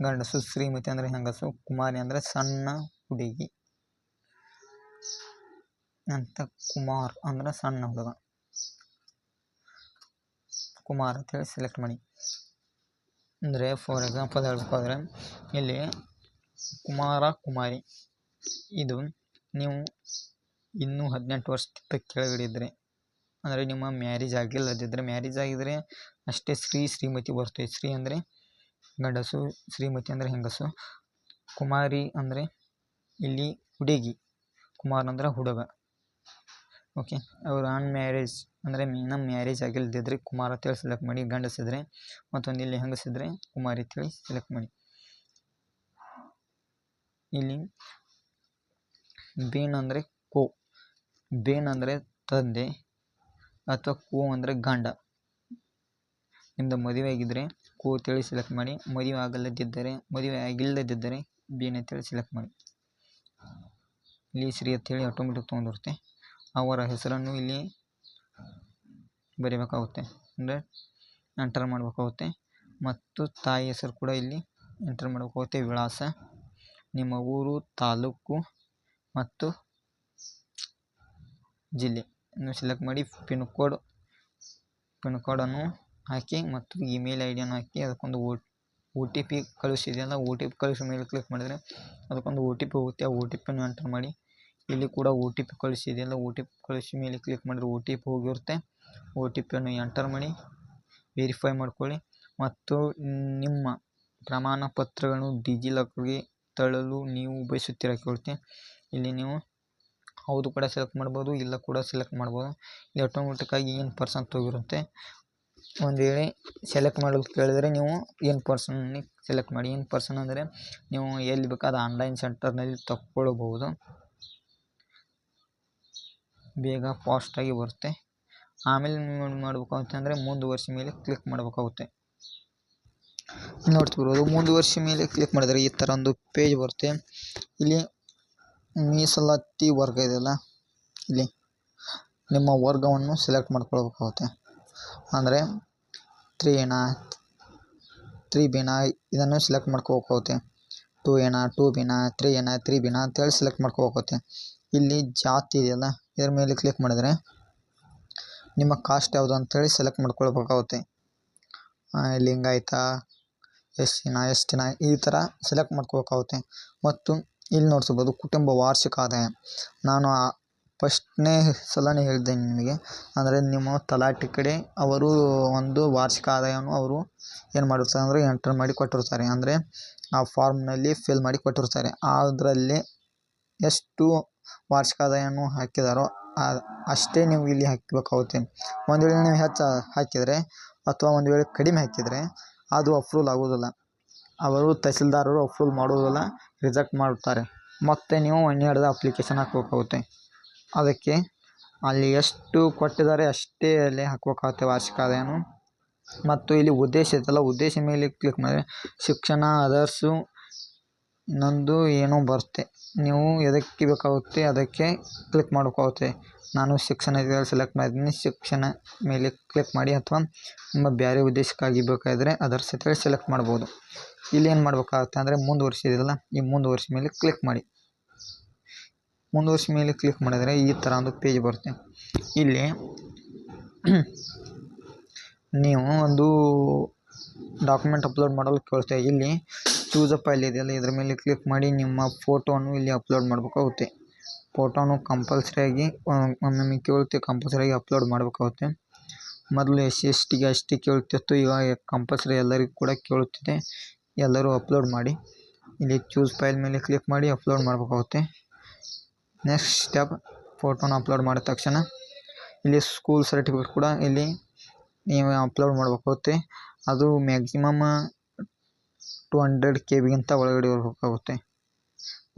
ಗಂಡಸು, ಶ್ರೀಮತಿ ಅಂದರೆ ಹೆಂಗಸು, ಕುಮಾರಿ ಅಂದರೆ ಸಣ್ಣ ಹುಡುಗಿ ಅಂತ, ಕುಮಾರ್ ಅಂದರೆ ಸಣ್ಣ ಹುಡುಗ, ಕುಮಾರ್ ಅಂತೇಳಿ ಸೆಲೆಕ್ಟ್ ಮಾಡಿ. ಅಂದರೆ ಫಾರ್ ಎಕ್ಸಾಂಪಲ್ ಹೇಳ್ಬೇಕಾದ್ರೆ ಇಲ್ಲಿ ಕುಮಾರ ಕುಮಾರಿ ಇದು ನೀವು ಇನ್ನೂ 18 ವರ್ಷಕ್ಕಿಂತ ಕೆಳಗಡೆ ಇದ್ದರೆ, ಅಂದರೆ ನಿಮ್ಮ ಮ್ಯಾರೇಜ್ ಆಗಿಲ್ಲದಿದ್ದರೆ, ಮ್ಯಾರೇಜ್ ಆಗಿದ್ದರೆ ಅಷ್ಟೇ ಶ್ರೀ ಶ್ರೀಮತಿ ಬರ್ತದೆ. ಶ್ರೀ ಅಂದರೆ ಗಂಡಸು, ಶ್ರೀಮತಿ ಅಂದರೆ ಹೆಂಗಸು, ಕುಮಾರಿ ಅಂದರೆ ಇಲ್ಲಿ ಹುಡುಗಿ, ಕುಮಾರ್ ಅಂದರೆ ಹುಡುಗ. ಓಕೆ, ಅವರು ಅನ್ಮ್ಯಾರೇಜ್ ಅಂದರೆ ನಮ್ಮ ಮ್ಯಾರೇಜ್ ಆಗಿಲ್ಲದಿದ್ದರೆ ಕುಮಾರ್ ಅಂತೇಳಿ ಸೆಲೆಕ್ಟ್ ಮಾಡಿ. ಗಂಡಸಿದ್ರೆ ಮತ್ತೊಂದು ಇಲ್ಲಿ ಹೆಂಗಸಿದ್ರೆ ಕುಮಾರಿ ಅಂತೇಳಿ ಸೆಲೆಕ್ಟ್ ಮಾಡಿ. ಇಲ್ಲಿ ಬೇನ್ ಅಂದರೆ ಕೋ, ಬೇನ್ ಅಂದರೆ ತಂದೆ ಅಥವಾ ಕೋ ಅಂದರೆ ಗಂಡ. ನಿಮ್ದು ಮದುವೆ ಆಗಿದ್ದರೆ ಕೋ ಅಂತೇಳಿ ಸೆಲೆಕ್ಟ್ ಮಾಡಿ. ಮದುವೆ ಆಗಿಲ್ಲದಿದ್ದರೆ ಬೇನ್ ಅಂತೇಳಿ ಸೆಲೆಕ್ಟ್ ಮಾಡಿ. ಇಲ್ಲಿ ಶ್ರೀ ಅಂತೇಳಿ ಆಟೋಮೆಟಿಕ್ ತೊಗೊಂಡಿರುತ್ತೆ. ಅವರ ಹೆಸರನ್ನು ಇಲ್ಲಿ ಬರೀಬೇಕಾಗುತ್ತೆ, ಅಂದರೆ ಎಂಟರ್ ಮಾಡಬೇಕಾಗುತ್ತೆ. ಮತ್ತು ತಾಯಿ ಹೆಸರು ಕೂಡ ಇಲ್ಲಿ ಎಂಟರ್ ಮಾಡಬೇಕಾಗುತ್ತೆ. ವಿಳಾಸ, ನಿಮ್ಮ ಊರು, ತಾಲೂಕು ಮತ್ತು ಜಿಲ್ಲೆ ಅನ್ನು ಸೆಲೆಕ್ಟ್ ಮಾಡಿ. ಪಿನ್ ಕೋಡನ್ನು ಹಾಕಿ ಮತ್ತು ಇಮೇಲ್ ಐಡಿಯನ್ನು ಹಾಕಿ ಅದಕ್ಕೊಂದು OTP ಕಳಿಸಿದೆಯಲ್ಲ, OTP ಕಳಿಸೋ ಮೇಲೆ ಕ್ಲಿಕ್ ಮಾಡಿದರೆ ಅದಕ್ಕೊಂದು OTP ಹೋಗುತ್ತೆ. ಆ OTPಯನ್ನು ಎಂಟರ್ ಮಾಡಿ. ಇಲ್ಲಿ ಕೂಡ OTP ಕಳಿಸಿದೆಯಲ್ಲ, OTP ಕಳಿಸಿ ಮೇಲೆ ಕ್ಲಿಕ್ ಮಾಡಿದ್ರೆ OTP ಹೋಗಿರುತ್ತೆ. OTPಯನ್ನು ಎಂಟರ್ ಮಾಡಿ ವೆರಿಫೈ ಮಾಡ್ಕೊಳ್ಳಿ. ಮತ್ತು ನಿಮ್ಮ ಪ್ರಮಾಣ ಪತ್ರಗಳನ್ನು ಡಿಜಿಲಾಕರ್ಗೆ ತಳ್ಳಲು ನೀವು ಬಯಸುತ್ತೀರ ಕೇಳುತ್ತೆ. ಇಲ್ಲಿ ನೀವು ಹೌದು ಕೂಡ ಸೆಲೆಕ್ಟ್ ಮಾಡ್ಬೋದು, ಇಲ್ಲ ಕೂಡ ಸೆಲೆಕ್ಟ್ ಮಾಡ್ಬೋದು. ಇಲ್ಲಿ ಆಟೋಮೆಟಿಕ್ಕಾಗಿ ಏನು ಪರ್ಸನ್ ಹೋಗಿರುತ್ತೆ. ಒಂದು ವೇಳೆ ಸೆಲೆಕ್ಟ್ ಮಾಡಲು ಕೇಳಿದರೆ ನೀವು ಏನು ಪರ್ಸನ್ನಿ ಸೆಲೆಕ್ಟ್ ಮಾಡಿ. ಏನು ಪರ್ಸನ್ ಅಂದರೆ ನೀವು ಎಲ್ಲಿ ಬೇಕಾದ ಆನ್ಲೈನ್ ಸೆಂಟರ್ನಲ್ಲಿ ತಗೊಳ್ಬಹುದು, ಬೇಗ ಫಾಸ್ಟಾಗಿ ಬರುತ್ತೆ. ಆಮೇಲೆ ನೀವು ಮಾಡಬೇಕಾಗುತ್ತೆ ಮುಂದುವರಿಸಿ ಮೇಲೆ ಕ್ಲಿಕ್ ಮಾಡಬೇಕಾಗುತ್ತೆ. ನೋಡ್ತಿರ್ಬೋದು, ಮುಂದುವರಿಸಿ ಮೇಲೆ ಕ್ಲಿಕ್ ಮಾಡಿದರೆ ಈ ಥರ ಒಂದು ಪೇಜ್ ಬರುತ್ತೆ. ಇಲ್ಲಿ ಮೀಸಲಾತಿ ವರ್ಗ ಇದೆಯಲ್ಲ, ಇಲ್ಲಿ ನಿಮ್ಮ ವರ್ಗವನ್ನು ಸೆಲೆಕ್ಟ್ ಮಾಡ್ಕೊಳ್ಬೇಕಾಗುತ್ತೆ. ಅಂದರೆ 3A 3B ಇದನ್ನು ಸೆಲೆಕ್ಟ್ ಮಾಡ್ಕೋಬೇಕಾಗುತ್ತೆ. 2A 2B 3A 3B ಅಂತೇಳಿ ಸೆಲೆಕ್ಟ್ ಮಾಡ್ಕೋಬೇಕಾಗುತ್ತೆ. ಇಲ್ಲಿ ಜಾತಿ ಇದೆಯಲ್ಲ, ಇದರ ಮೇಲೆ ಕ್ಲಿಕ್ ಮಾಡಿದರೆ ನಿಮ್ಮ ಕಾಸ್ಟ್ ಯಾವುದು ಅಂತೇಳಿ ಸೆಲೆಕ್ಟ್ ಮಾಡ್ಕೊಳ್ಬೇಕಾಗುತ್ತೆ. ಲಿಂಗಾಯತ, ಎಸ್ಟಿನ ಈ ಥರ ಸೆಲೆಕ್ಟ್ ಮಾಡ್ಕೋಬೇಕಾಗುತ್ತೆ. ಮತ್ತು ಇಲ್ಲಿ ನೋಡ್ತಿರ್ಬೋದು ಕುಟುಂಬ ವಾರ್ಷಿಕ ಆದಾಯ. ನಾನು ಫಸ್ಟ್ನೇ ಸಲನೇ ಹೇಳಿದ್ದೇನೆ ನಿಮಗೆ, ಅಂದರೆ ನಿಮ್ಮ ತಲಾಟೆ ಕಡೆ ಅವರು ಒಂದು ವಾರ್ಷಿಕ ಆದಾಯವನ್ನು ಅವರು ಏನು ಮಾಡಿರ್ತಾರೆ ಅಂದರೆ ಎಂಟರ್ ಮಾಡಿ ಕೊಟ್ಟಿರ್ತಾರೆ. ಅಂದರೆ ಆ ಫಾರ್ಮ್ನಲ್ಲಿ ಫಿಲ್ ಮಾಡಿ ಕೊಟ್ಟಿರ್ತಾರೆ. ಅದರಲ್ಲಿ ಎಷ್ಟು ವಾರ್ಷಿಕ ಆದಾಯವನ್ನು ಹಾಕಿದಾರೋ ಅಷ್ಟೇ ನೀವು ಇಲ್ಲಿ ಹಾಕಬೇಕಾಗುತ್ತೆ. ಒಂದು ವೇಳೆ ನೀವು ಹೆಚ್ಚು ಹಾಕಿದರೆ ಅಥವಾ ಒಂದು ವೇಳೆ ಕಡಿಮೆ ಹಾಕಿದರೆ ಅದು ಅಪ್ರೂವಲ್ ಆಗೋದಿಲ್ಲ. ಅವರು ತಹಸೀಲ್ದಾರರು ಅಪ್ರೂವಲ್ ಮಾಡೋದಿಲ್ಲ, ರಿಜೆಕ್ಟ್ ಮಾಡುತ್ತಾರೆ. ಮತ್ತು ನೀವು 12 ಅಪ್ಲಿಕೇಶನ್ ಹಾಕಬೇಕಾಗುತ್ತೆ. ಅದಕ್ಕೆ ಅಲ್ಲಿ ಎಷ್ಟು ಕೊಟ್ಟಿದ್ದಾರೆ ಅಷ್ಟೇ ಅಲ್ಲಿ ಹಾಕಬೇಕಾಗುತ್ತೆ ವಾರ್ಷಿಕ ಆದಾಯನು. ಮತ್ತು ಇಲ್ಲಿ ಉದ್ದೇಶ ಇತ್ತಲ್ಲ, ಉದ್ದೇಶ ಮೇಲೆ ಕ್ಲಿಕ್ ಮಾಡಿದರೆ ಶಿಕ್ಷಣ, ಅದರ್ಸು, ಇನ್ನೊಂದು ಏನೋ ಬರುತ್ತೆ. ನೀವು ಎದಕ್ಕೆ ಬೇಕಾಗುತ್ತೆ ಅದಕ್ಕೆ ಕ್ಲಿಕ್ ಮಾಡಬೇಕಾಗುತ್ತೆ. ನಾನು ಶಿಕ್ಷಣ ಸೆಲೆಕ್ಟ್ ಮಾಡಿದ್ದೀನಿ, ಶಿಕ್ಷಣ ಮೇಲೆ ಕ್ಲಿಕ್ ಮಾಡಿ. ಅಥವಾ ನಿಮ್ಮ ಬೇರೆ ಉದ್ದೇಶಕ್ಕಾಗಿ ಬೇಕಾದರೆ ಅದರ್ಸ್ ಅಂತೇಳಿ ಸೆಲೆಕ್ಟ್ ಮಾಡ್ಬೋದು. ಇಲ್ಲಿ ಏನು ಮಾಡಬೇಕಾಗುತ್ತೆ ಅಂದರೆ ಮುಂದುವರಿಸಿದಿಲ್ಲ, ಈ ಮುಂದುವರಿಸಿ ಮೇಲೆ ಕ್ಲಿಕ್ ಮಾಡಿ. ಮುಂದುವರಿಸಿ ಮೇಲೆ ಕ್ಲಿಕ್ ಮಾಡಿದರೆ ಈ ಥರ ಒಂದು ಪೇಜ್ ಬರುತ್ತೆ. ಇಲ್ಲಿ ನೀವು ಒಂದು ಡಾಕ್ಯುಮೆಂಟ್ ಅಪ್ಲೋಡ್ ಮಾಡಲು ಕೇಳ್ತೇವೆ. ಇಲ್ಲಿ ಚೂಸ್ ಅ ಫೈಲ್ ಇದೆಯಲ್ಲ, ಇದರ ಮೇಲೆ ಕ್ಲಿಕ್ ಮಾಡಿ ನಿಮ್ಮ ಫೋಟೋವನ್ನು ಇಲ್ಲಿ ಅಪ್ಲೋಡ್ ಮಾಡಬೇಕಾಗುತ್ತೆ. ಫೋಟೋನು ಕಂಪಲ್ಸರಿಯಾಗಿ ಒಮ್ಮೊಮ್ಮೆ ಕೇಳುತ್ತೆ, ಕಂಪಲ್ಸರಿಯಾಗಿ ಅಪ್ಲೋಡ್ ಮಾಡಬೇಕಾಗುತ್ತೆ. ಮೊದಲು SC ST ಕೇಳುತ್ತಿತ್ತು, ಇವಾಗ ಕಂಪಲ್ಸರಿ ಎಲ್ಲರಿಗೂ ಕೂಡ ಕೇಳುತ್ತಿದೆ. ಎಲ್ಲರೂ ಅಪ್ಲೋಡ್ ಮಾಡಿ. ಇಲ್ಲಿ ಚೂಸ್ ಫೈಲ್ ಮೇಲೆ ಕ್ಲಿಕ್ ಮಾಡಿ ಅಪ್ಲೋಡ್ ಮಾಡಬೇಕಾಗುತ್ತೆ. ನೆಕ್ಸ್ಟ್ ಸ್ಟೆಪ್, ಫೋಟೋನ ಅಪ್ಲೋಡ್ ಮಾಡಿದ ತಕ್ಷಣ ಇಲ್ಲಿ ಸ್ಕೂಲ್ ಸರ್ಟಿಫಿಕೇಟ್ ಕೂಡ ಇಲ್ಲಿ ನೀವು ಅಪ್ಲೋಡ್ ಮಾಡಬೇಕಾಗುತ್ತೆ. ಅದು ಮ್ಯಾಕ್ಸಿಮಮ್ 200 KB ಒಳಗಡೆ ಇರಬೇಕಾಗುತ್ತೆ.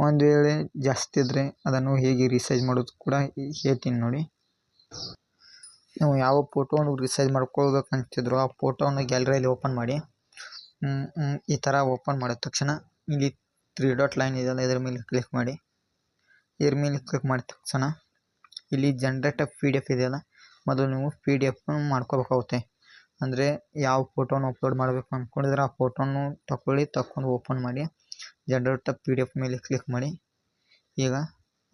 ಒಂದು ವೇಳೆ ಜಾಸ್ತಿ ಇದ್ದರೆ ಅದನ್ನು ಹೇಗೆ ರಿಸೈಜ್ ಮಾಡೋದು ಕೂಡ ಹೇಳ್ತೀನಿ ನೋಡಿ. ನೀವು ಯಾವ ಫೋಟೋವನ್ನು ರಿಸೈಜ್ ಮಾಡ್ಕೊಳ್ಬೇಕಂತಿದ್ರು ಆ ಫೋಟೋವನ್ನು ಗ್ಯಾಲರಿಯಲ್ಲಿ ಓಪನ್ ಮಾಡಿ. ಈ ಥರ ಓಪನ್ ಮಾಡಿದ ತಕ್ಷಣ ಇಲ್ಲಿ 3 ಡಾಟ್ ಲೈನ್ ಇದೆಯಲ್ಲ, ಇದರ ಮೇಲೆ ಕ್ಲಿಕ್ ಮಾಡಿ. ಇದರ ಮೇಲೆ ಕ್ಲಿಕ್ ಮಾಡಿದ ತಕ್ಷಣ ಇಲ್ಲಿ ಜನರೇಟ್ PDF ಇದೆಯಲ್ಲ, ಮೊದಲು ನೀವು PDF ಮಾಡ್ಕೋಬೇಕಾಗುತ್ತೆ. ಅಂದರೆ ಯಾವ ಫೋಟೋನ ಅಪ್ಲೋಡ್ ಮಾಡಬೇಕು ಅಂದ್ಕೊಂಡಿದ್ರೆ ಆ ಫೋಟೋನು ತಗೊಂಡು ಓಪನ್ ಮಾಡಿ ಜನರೇಟ್ PDF ಮೇಲೆ ಕ್ಲಿಕ್ ಮಾಡಿ. ಈಗ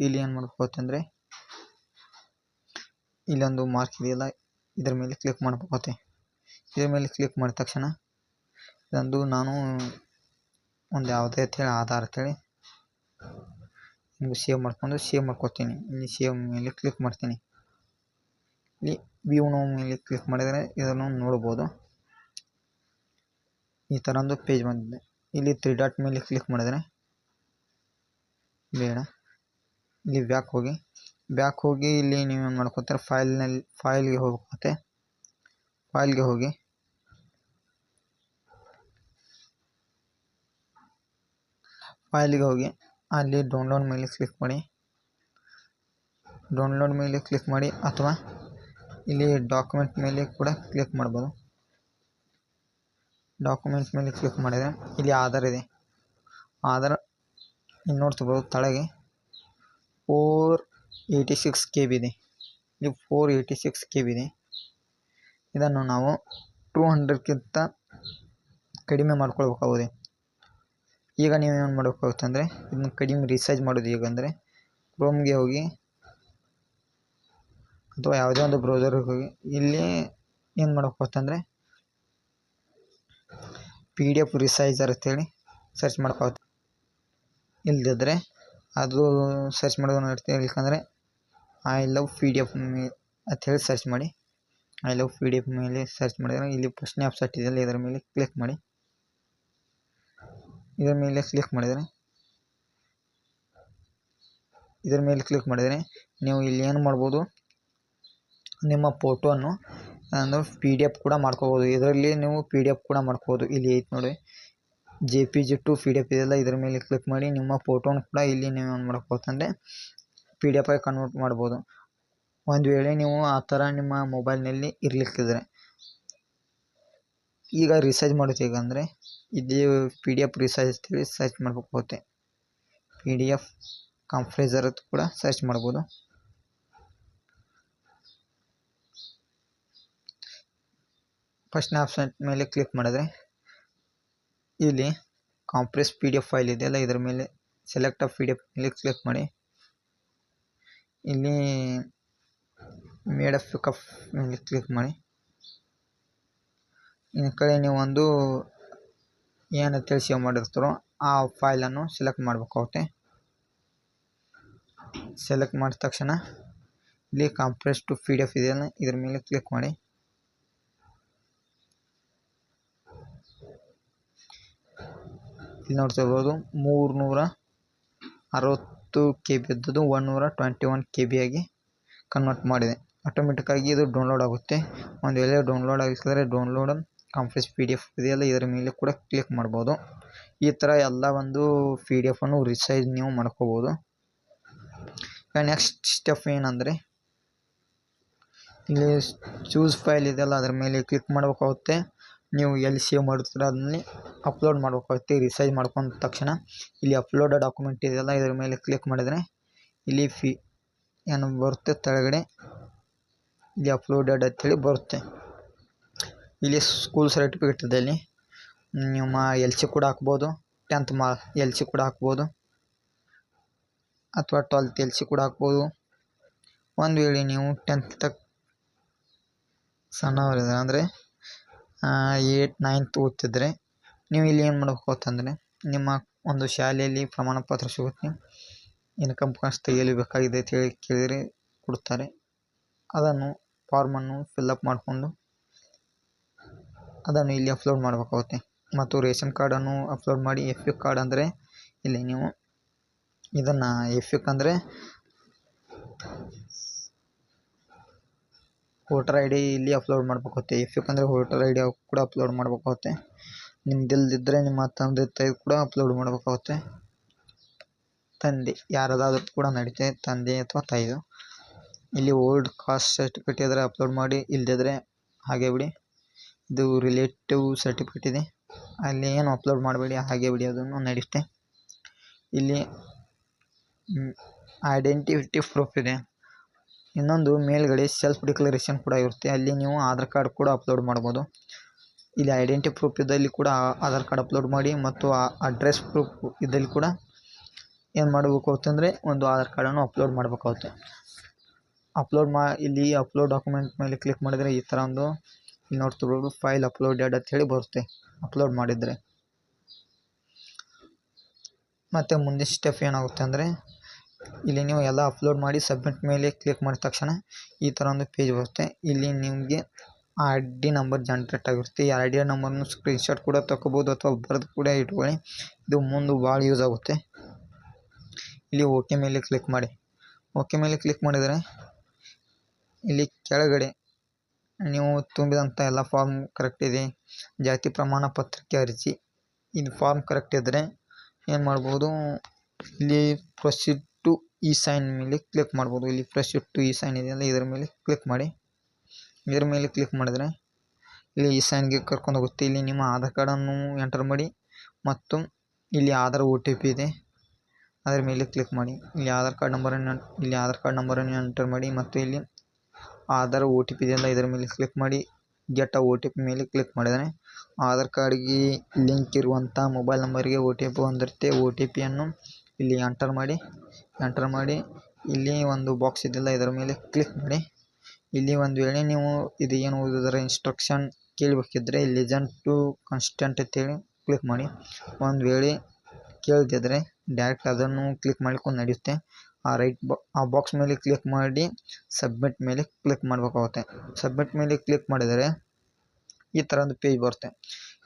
ಇಲ್ಲಿ ಏನು ಮಾಡ್ಬೇಕಾಗುತ್ತೆ ಅಂದರೆ ಇಲ್ಲೊಂದು ಮಾರ್ಕ್ ಇದೆಯಲ್ಲ, ಇದರ ಮೇಲೆ ಕ್ಲಿಕ್ ಮಾಡ್ಬೇಕಾಗುತ್ತೆ. ಇದರ ಮೇಲೆ ಕ್ಲಿಕ್ ಮಾಡಿದ ತಕ್ಷಣ ಇದೊಂದು ನಾನು ಒಂದು ಯಾವುದೇ ಅಂತೇಳಿ ಆಧಾರ್ ಅಂತೇಳಿ ನಿಮಗೆ ಸೇವ್ ಮಾಡ್ಕೋತೀನಿ. ಇಲ್ಲಿ ಸೇವ್ ಮೇಲೆ ಕ್ಲಿಕ್ ಮಾಡ್ತೀನಿ. ಇಲ್ಲಿ ವ್ಯೂ ನೋ ಮೇಲೆ ಕ್ಲಿಕ್ ಮಾಡಿದರೆ ಇದನ್ನು ನೋಡ್ಬೋದು. ಈ ಥರ ಒಂದು ಪೇಜ್ ಬಂದಿದೆ. ಇಲ್ಲಿ 3 ಡಾಟ್ ಮೇಲೆ ಕ್ಲಿಕ್ ಮಾಡಿದರೆ ಬೇಡ, ಇಲ್ಲಿ ಬ್ಯಾಕ್ ಹೋಗಿ ಇಲ್ಲಿ ನೀವೇನು ಮಾಡ್ಕೋತಾರೆ ಫೈಲ್ಗೆ ಹೋಗ್ಬೇಕಾಗುತ್ತೆ. ಫೈಲ್ಗೆ ಹೋಗಿ ಅಲ್ಲಿ ಡೌನ್ಲೋಡ್ ಮೇಲೆ ಕ್ಲಿಕ್ ಮಾಡಿ ಅಥವಾ ಇಲ್ಲಿ ಡಾಕ್ಯುಮೆಂಟ್ ಮೇಲೆ ಕೂಡ ಕ್ಲಿಕ್ ಮಾಡ್ಬೋದು. ಡಾಕ್ಯುಮೆಂಟ್ಸ್ ಮೇಲೆ ಕ್ಲಿಕ್ ಮಾಡಿದರೆ ಇಲ್ಲಿ ಆಧಾರ್ ಇದೆ. ಆಧಾರ್ ಇಲ್ಲಿ ನೋಡ್ತಿರ್ಬೋದು ತಳಗೆ 486 KB ಇದೆ. ಇಲ್ಲಿ 486 KB ಇದೆ. ಇದನ್ನು ನಾವು 200ಕ್ಕಿಂತ ಕಡಿಮೆ ಮಾಡ್ಕೊಳ್ಬೇಕಾಗುತ್ತೆ. ಈಗ ನೀವೇನು ಮಾಡಬೇಕಾಗುತ್ತೆ ಅಂದರೆ ಇದನ್ನು ಕಡಿಮೆ ರಿಸೈಜ್ ಮಾಡೋದು. ಈಗ ಅಂದರೆ ಕ್ರೋಮ್ಗೆ ಹೋಗಿ ಅಥವಾ ಯಾವುದೇ ಒಂದು ಬ್ರೌಸರ್ಗೆ ಹೋಗಿ ಇಲ್ಲಿ ಏನು ಮಾಡಬೇಕಾಗುತ್ತೆ ಅಂದರೆ PDF ರಿಸೈಜರ್ ಅಂತೇಳಿ ಸರ್ಚ್ ಮಾಡ್ಕೋಬೇಕು. ಇಲ್ಲದಿದ್ದರೆ ಅದು ಸರ್ಚ್ ಮಾಡೋದನ್ನು ಇರ್ತೀವಿ. ಯಾಕಂದರೆ ಐ ಲವ್ PDF ಅಂತೇಳಿ ಸರ್ಚ್ ಮಾಡಿ. ಐ ಲವ್ PDF ಮೇಲೆ ಸರ್ಚ್ ಮಾಡಿದರೆ ಇಲ್ಲಿ ಸ್ನ್ಯಾಪ್ಚಾಟ್ ಇದೆಯಲ್ಲ, ಇದರ ಮೇಲೆ ಕ್ಲಿಕ್ ಮಾಡಿ. ಇದರ ಮೇಲೆ ಕ್ಲಿಕ್ ಮಾಡಿದರೆ ನೀವು ಇಲ್ಲಿ ಏನು ಮಾಡ್ಬೋದು, ನಿಮ್ಮ ಫೋಟೋವನ್ನು ಅಂದರೆ PDF ಕೂಡ ಮಾಡ್ಕೋಬೋದು. ಇದರಲ್ಲಿ ನೀವು PDF ಕೂಡ ಮಾಡ್ಕೋಬೋದು. ಇಲ್ಲಿ ಐತೆ ನೋಡಿ JPG ಟು PDF ಇದೆಲ್ಲ, ಇದರ ಮೇಲೆ ಕ್ಲಿಕ್ ಮಾಡಿ ನಿಮ್ಮ ಫೋಟೋನ ಕೂಡ ಇಲ್ಲಿ ನೀವು ಏನು ಮಾಡ್ಕೋಬೋದು ಅಂದರೆ PDF ಆಗಿ ಕನ್ವರ್ಟ್ ಮಾಡ್ಬೋದು. ಒಂದು ವೇಳೆ ನೀವು ಆ ಥರ ನಿಮ್ಮ ಮೊಬೈಲ್ನಲ್ಲಿ ಇರಲಿಕ್ಕಿದ್ರೆ ಈಗ ರಿಸೈಜ್ ಮಾಡೋದು ಹೇಗಂದರೆ ಇದು PDF ರಿಸೈಜ್ ಅಂತೇಳಿ ಸರ್ಚ್ ಮಾಡಬೇಕಾಗುತ್ತೆ. PDF ಕಂಪ್ರೆಸರ್ ಕೂಡ ಸರ್ಚ್ ಮಾಡ್ಬೋದು. ಫಸ್ಟ್ ಆಪ್ಷನ್ ಮೇಲೆ ಕ್ಲಿಕ್ ಮಾಡಿದ್ರೆ ಇಲ್ಲಿ ಕಾಂಪ್ರೆಸ್ PDF ಫೈಲ್ ಇದೆಯಲ್ಲ, ಇದರ ಮೇಲೆ ಸೆಲೆಕ್ಟ್ PDF ಮೇಲೆ ಕ್ಲಿಕ್ ಮಾಡಿ. ಇಲ್ಲಿ ಮೇಡ್ ಆಫ್ ಪಿಕಪ್ ಮೇಲೆ ಕ್ಲಿಕ್ ಮಾಡಿ. ಇನ್ನು ಕಡೆ ನೀವು ಒಂದು ಏನಂತೇಳಿ ಸೇವ್ ಮಾಡಿರ್ತಾರೋ ಆ ಫೈಲನ್ನು ಸೆಲೆಕ್ಟ್ ಮಾಡಬೇಕಾಗುತ್ತೆ. ಸೆಲೆಕ್ಟ್ ಮಾಡಿದ ತಕ್ಷಣ ಇಲ್ಲಿ ಕಾಂಪ್ರೆಸ್ ಟು PDF ಇದೆಯಲ್ಲ, ಇದರ ಮೇಲೆ ಕ್ಲಿಕ್ ಮಾಡಿ. ಇಲ್ಲಿ ನೋಡ್ತಿರ್ಬೋದು 360 KB ಇದ್ದದ್ದು 121 KB ಆಗಿ ಕನ್ವರ್ಟ್ ಮಾಡಿದೆ. ಆಟೋಮೆಟಿಕ್ಕಾಗಿ ಇದು ಡೌನ್ಲೋಡ್ ಆಗುತ್ತೆ. ಒಂದು ವೇಳೆ ಡೌನ್ಲೋಡ್ ಆಗಿದ್ರೆ ಡೌನ್ಲೋಡ್ ಕಾಂಪ್ರೆಸ್ PDF ಇದೆಯಲ್ಲ, ಇದರ ಮೇಲೆ ಕೂಡ ಕ್ಲಿಕ್ ಮಾಡ್ಬೋದು. ಈ ಥರ ಎಲ್ಲ ಒಂದು PDF ಅನ್ನು ರಿಸೈಜ್ ನೀವು ಮಾಡ್ಕೋಬೋದು. ನೆಕ್ಸ್ಟ್ ಸ್ಟೆಪ್ ಏನಂದರೆ ಇಲ್ಲಿ ಚೂಸ್ ಫೈಲ್ ಇದೆಯಲ್ಲ, ಅದರ ಮೇಲೆ ಕ್ಲಿಕ್ ಮಾಡಬೇಕಾಗುತ್ತೆ. ನೀವು ಎಲ್ಲಿ ಸೇವ್ ಮಾಡ್ತೀರ ಅದನ್ನೇ ಅಪ್ಲೋಡ್ ಮಾಡಬೇಕಾಗುತ್ತೆ. ರಿಸೈಜ್ ಮಾಡ್ಕೊಂಡ ತಕ್ಷಣ ಇಲ್ಲಿ ಅಪ್ಲೋಡ್ ಡಾಕ್ಯುಮೆಂಟ್ ಇದೆಯಲ್ಲ, ಇದರ ಮೇಲೆ ಕ್ಲಿಕ್ ಮಾಡಿದರೆ ಇಲ್ಲಿ ಏನು ಬರುತ್ತೆ ಕೆಳಗಡೆ, ಇಲ್ಲಿ ಅಪ್ಲೋಡೆಡ್ ಅಂತೇಳಿ ಬರುತ್ತೆ. ಇಲ್ಲಿ ಸ್ಕೂಲ್ ಸರ್ಟಿಫಿಕೇಟ್ ಇದೆ. ಇಲ್ಲಿ ನಿಮ್ಮ LC ಕೂಡ ಹಾಕ್ಬೋದು, 10th LC ಕೂಡ ಹಾಕ್ಬೋದು ಅಥವಾ 12th LC ಕೂಡ ಹಾಕ್ಬೋದು. ಒಂದು ವೇಳೆ ನೀವು 10th ತಕ್ಕ ಸಣ್ಣವರಿದ್ದಾರೆ ಅಂದರೆ 8th 9th ಓದ್ತಿದ್ರೆ ನೀವು ಇಲ್ಲಿ ಏನು ಮಾಡಬೇಕಾಗುತ್ತಂದರೆ ನಿಮ್ಮ ಒಂದು ಶಾಲೆಯಲ್ಲಿ ಪ್ರಮಾಣ ಪತ್ರ ಸಿಗುತ್ತೆ. ಇನ್ಕಮ್ ಕಾಸ್ಟ್ ತೆಗೆಯಲು ಬೇಕಾಗಿದೆ ಅಂತ ಹೇಳಿ ಕೇಳಿದರೆ ಕೊಡ್ತಾರೆ. ಅದನ್ನು ಫಾರ್ಮನ್ನು ಫಿಲ್ಲಪ್ ಮಾಡಿಕೊಂಡು ಅದನ್ನು ಇಲ್ಲಿ ಅಪ್ಲೋಡ್ ಮಾಡಬೇಕಾಗುತ್ತೆ. ಮತ್ತು ರೇಷನ್ ಕಾರ್ಡನ್ನು ಅಪ್ಲೋಡ್ ಮಾಡಿ. ಎಫಿಕ್ ಕಾರ್ಡ್ ಅಂದರೆ ಇಲ್ಲಿ ನೀವು ಇದನ್ನು ಎಫಿಕ್ ಅಂದರೆ ವೋಟರ್ ID ಇಲ್ಲಿ ಅಪ್ಲೋಡ್ ಮಾಡಬೇಕಾಗುತ್ತೆ. ಎಫಿಕ್ ಅಂದರೆ ವೋಟರ್ ID ಕೂಡ ಅಪ್ಲೋಡ್ ಮಾಡಬೇಕಾಗುತ್ತೆ. ನಿಮ್ಮದಿಲ್ಲದಿದ್ದರೆ ನಿಮ್ಮ ತಂದೆ ತಾಯಿ ಕೂಡ ಅಪ್ಲೋಡ್ ಮಾಡಬೇಕಾಗುತ್ತೆ. ತಂದೆ ಯಾರದಾದ್ರೂ ಕೂಡ ನಡೀತೆ, ತಂದೆ ಅಥವಾ ತಾಯಿದು. ಇಲ್ಲಿ ಓಲ್ಡ್ ಕಾಸ್ಟ್ ಸರ್ಟಿಫಿಕೇಟ್ ಇದ್ದರೆ ಅಪ್ಲೋಡ್ ಮಾಡಿ, ಇಲ್ಲದಿದ್ದರೆ ಹಾಗೆ ಬಿಡಿ. ಇದು ರಿಲೇಟಿವ್ ಸರ್ಟಿಫಿಕೇಟ್ ಇದೆ, ಅಲ್ಲಿ ಏನು ಅಪ್ಲೋಡ್ ಮಾಡಬೇಡಿ, ಹಾಗೆ ಬಿಡಿ, ಅದನ್ನು ನಡೆಯುತ್ತೆ. ಇಲ್ಲಿ ಐಡೆಂಟಿಟಿ ಪ್ರೂಫ್ ಇದೆ, ಇನ್ನೊಂದು ಮೇಲ್ಗಡೆ ಸೆಲ್ಫ್ ಡಿಕ್ಲರೇಷನ್ ಕೂಡ ಇರುತ್ತೆ, ಅಲ್ಲಿ ನೀವು ಆಧಾರ್ ಕಾರ್ಡ್ ಕೂಡ ಅಪ್ಲೋಡ್ ಮಾಡ್ಬೋದು. ಇಲ್ಲಿ ಐಡೆಂಟಿ ಪ್ರೂಫ್ ಇದ್ದಲ್ಲಿ ಕೂಡ ಆಧಾರ್ ಕಾರ್ಡ್ ಅಪ್ಲೋಡ್ ಮಾಡಿ, ಮತ್ತು ಅಡ್ರೆಸ್ ಪ್ರೂಫ್ ಇದ್ದಲ್ಲಿ ಕೂಡ ಏನು ಮಾಡಬೇಕು ಅಂತಂದರೆ ಒಂದು ಆಧಾರ್ ಕಾರ್ಡನ್ನು ಅಪ್ಲೋಡ್ ಮಾಡಬೇಕಾಗುತ್ತೆ. ಇಲ್ಲಿ ಅಪ್ಲೋಡ್ ಡಾಕ್ಯುಮೆಂಟ್ ಮೇಲೆ ಕ್ಲಿಕ್ ಮಾಡಿದರೆ ಈ ಥರ ಒಂದು ಇಲ್ಲಿ ನೋಡ್ತಿರ್ಬೋದು ಫೈಲ್ ಅಪ್ಲೋಡೆಡ್ ಅಂತ ಹೇಳಿ ಬರುತ್ತೆ ಅಪ್ಲೋಡ್ ಮಾಡಿದರೆ. ಮತ್ತು ಮುಂದಿನ ಸ್ಟೆಪ್ ಏನಾಗುತ್ತೆ ಅಂದರೆ ಇಲ್ಲಿ ನೀವು ಎಲ್ಲ ಅಪ್ಲೋಡ್ ಮಾಡಿ ಸಬ್ಮಿಟ್ ಮೇಲೆ ಕ್ಲಿಕ್ ಮಾಡಿದ ತಕ್ಷಣ ಈ ಥರ ಒಂದು ಪೇಜ್ ಬರುತ್ತೆ. ಇಲ್ಲಿ ನಿಮಗೆ ID ನಂಬರ್ ಜನ್ರೇಟ್ ಆಗಿರುತ್ತೆ. ಈ ID ನಂಬರ್ನ ಸ್ಕ್ರೀನ್ಶಾಟ್ ಕೂಡ ತಗೋಬೋದು ಅಥವಾ ಬರೆದು ಕೂಡ ಇಟ್ಕೊಳ್ಳಿ, ಇದು ಮುಂದೆ ಭಾಳ ಯೂಸ್ ಆಗುತ್ತೆ. ಇಲ್ಲಿ ಓಕೆ ಮೇಲೆ ಕ್ಲಿಕ್ ಮಾಡಿ. ಓಕೆ ಮೇಲೆ ಕ್ಲಿಕ್ ಮಾಡಿದರೆ ಇಲ್ಲಿ ಕೆಳಗಡೆ ನೀವು ತುಂಬಿದಂಥ ಎಲ್ಲ ಫಾರ್ಮ್ ಕರೆಕ್ಟ್ ಇದೆ, ಜಾತಿ ಪ್ರಮಾಣ ಪತ್ರಕ್ಕೆ ಅರ್ಜಿ ಇದು ಫಾರ್ಮ್ ಕರೆಕ್ಟ್ ಇದ್ದರೆ ಏನು ಮಾಡ್ಬೋದು, ಇಲ್ಲಿ ಪ್ರೊಸೀಡ್ ಟು ಇ ಸೈನ್ ಮೇಲೆ ಕ್ಲಿಕ್ ಮಾಡ್ಬೋದು. ಇಲ್ಲಿ ಪ್ರೊಸೀಡ್ ಟು ಇ ಸೈನ್ ಇದೆಯಲ್ಲ ಇದರ ಮೇಲೆ ಕ್ಲಿಕ್ ಮಾಡಿ. ಇದರ ಮೇಲೆ ಕ್ಲಿಕ್ ಮಾಡಿದರೆ ಇಲ್ಲಿ ಇ ಸೈನ್ಗೆ ಕರ್ಕೊಂಡು ಹೋಗುತ್ತೆ. ಇಲ್ಲಿ ನಿಮ್ಮ ಆಧಾರ್ ಕಾರ್ಡನ್ನು ಎಂಟರ್ ಮಾಡಿ ಮತ್ತು ಇಲ್ಲಿ ಆಧಾರ್ OTP ಇದೆ ಅದರ ಮೇಲೆ ಕ್ಲಿಕ್ ಮಾಡಿ. ಇಲ್ಲಿ ಆಧಾರ್ ಕಾರ್ಡ್ ನಂಬರನ್ನು ಎಂಟರ್ ಮಾಡಿ ಮತ್ತು ಇಲ್ಲಿ ಆಧಾರ್ OTP ಇದೆಯಲ್ಲ ಇದರ ಮೇಲೆ ಕ್ಲಿಕ್ ಮಾಡಿ. ಗೆಟ್ OTP ಮೇಲೆ ಕ್ಲಿಕ್ ಮಾಡಿದರೆ ಆಧಾರ್ ಕಾರ್ಡ್ಗೆ ಲಿಂಕ್ ಇರುವಂಥ ಮೊಬೈಲ್ ನಂಬರ್ಗೆ OTP ಬಂದಿರುತ್ತೆ. OTPಯನ್ನು ಇಲ್ಲಿ ಎಂಟರ್ ಮಾಡಿ ಇಲ್ಲಿ ಒಂದು ಬಾಕ್ಸ್ ಇದೆಯಲ್ಲ ಇದರ ಮೇಲೆ ಕ್ಲಿಕ್ ಮಾಡಿ. ಇಲ್ಲಿ ಒಂದು ವೇಳೆ ನೀವು ಇದು ಏನು ಓದಿದ್ರೆ ಇನ್ಸ್ಟ್ರಕ್ಷನ್ ಕೇಳಬೇಕಿದ್ರೆ ಲಿಸನ್ ಟು ಕನ್ಸ್ಟೆಂಟ್ ಅಂತೇಳಿ ಕ್ಲಿಕ್ ಮಾಡಿ. ಒಂದು ವೇಳೆ ಕೇಳದಿದ್ದರೆ ಡೈರೆಕ್ಟ್ ಅದನ್ನು ಕ್ಲಿಕ್ ಮಾಡ್ಕೊಂಡು ನಡೆಯುತ್ತೆ. ಆ ಬಾಕ್ಸ್ ಮೇಲೆ ಕ್ಲಿಕ್ ಮಾಡಿ ಸಬ್ಮಿಟ್ ಮೇಲೆ ಕ್ಲಿಕ್ ಮಾಡಬೇಕಾಗುತ್ತೆ. ಸಬ್ಮಿಟ್ ಮೇಲೆ ಕ್ಲಿಕ್ ಮಾಡಿದರೆ ಈ ಥರ ಒಂದು ಪೇಜ್ ಬರುತ್ತೆ.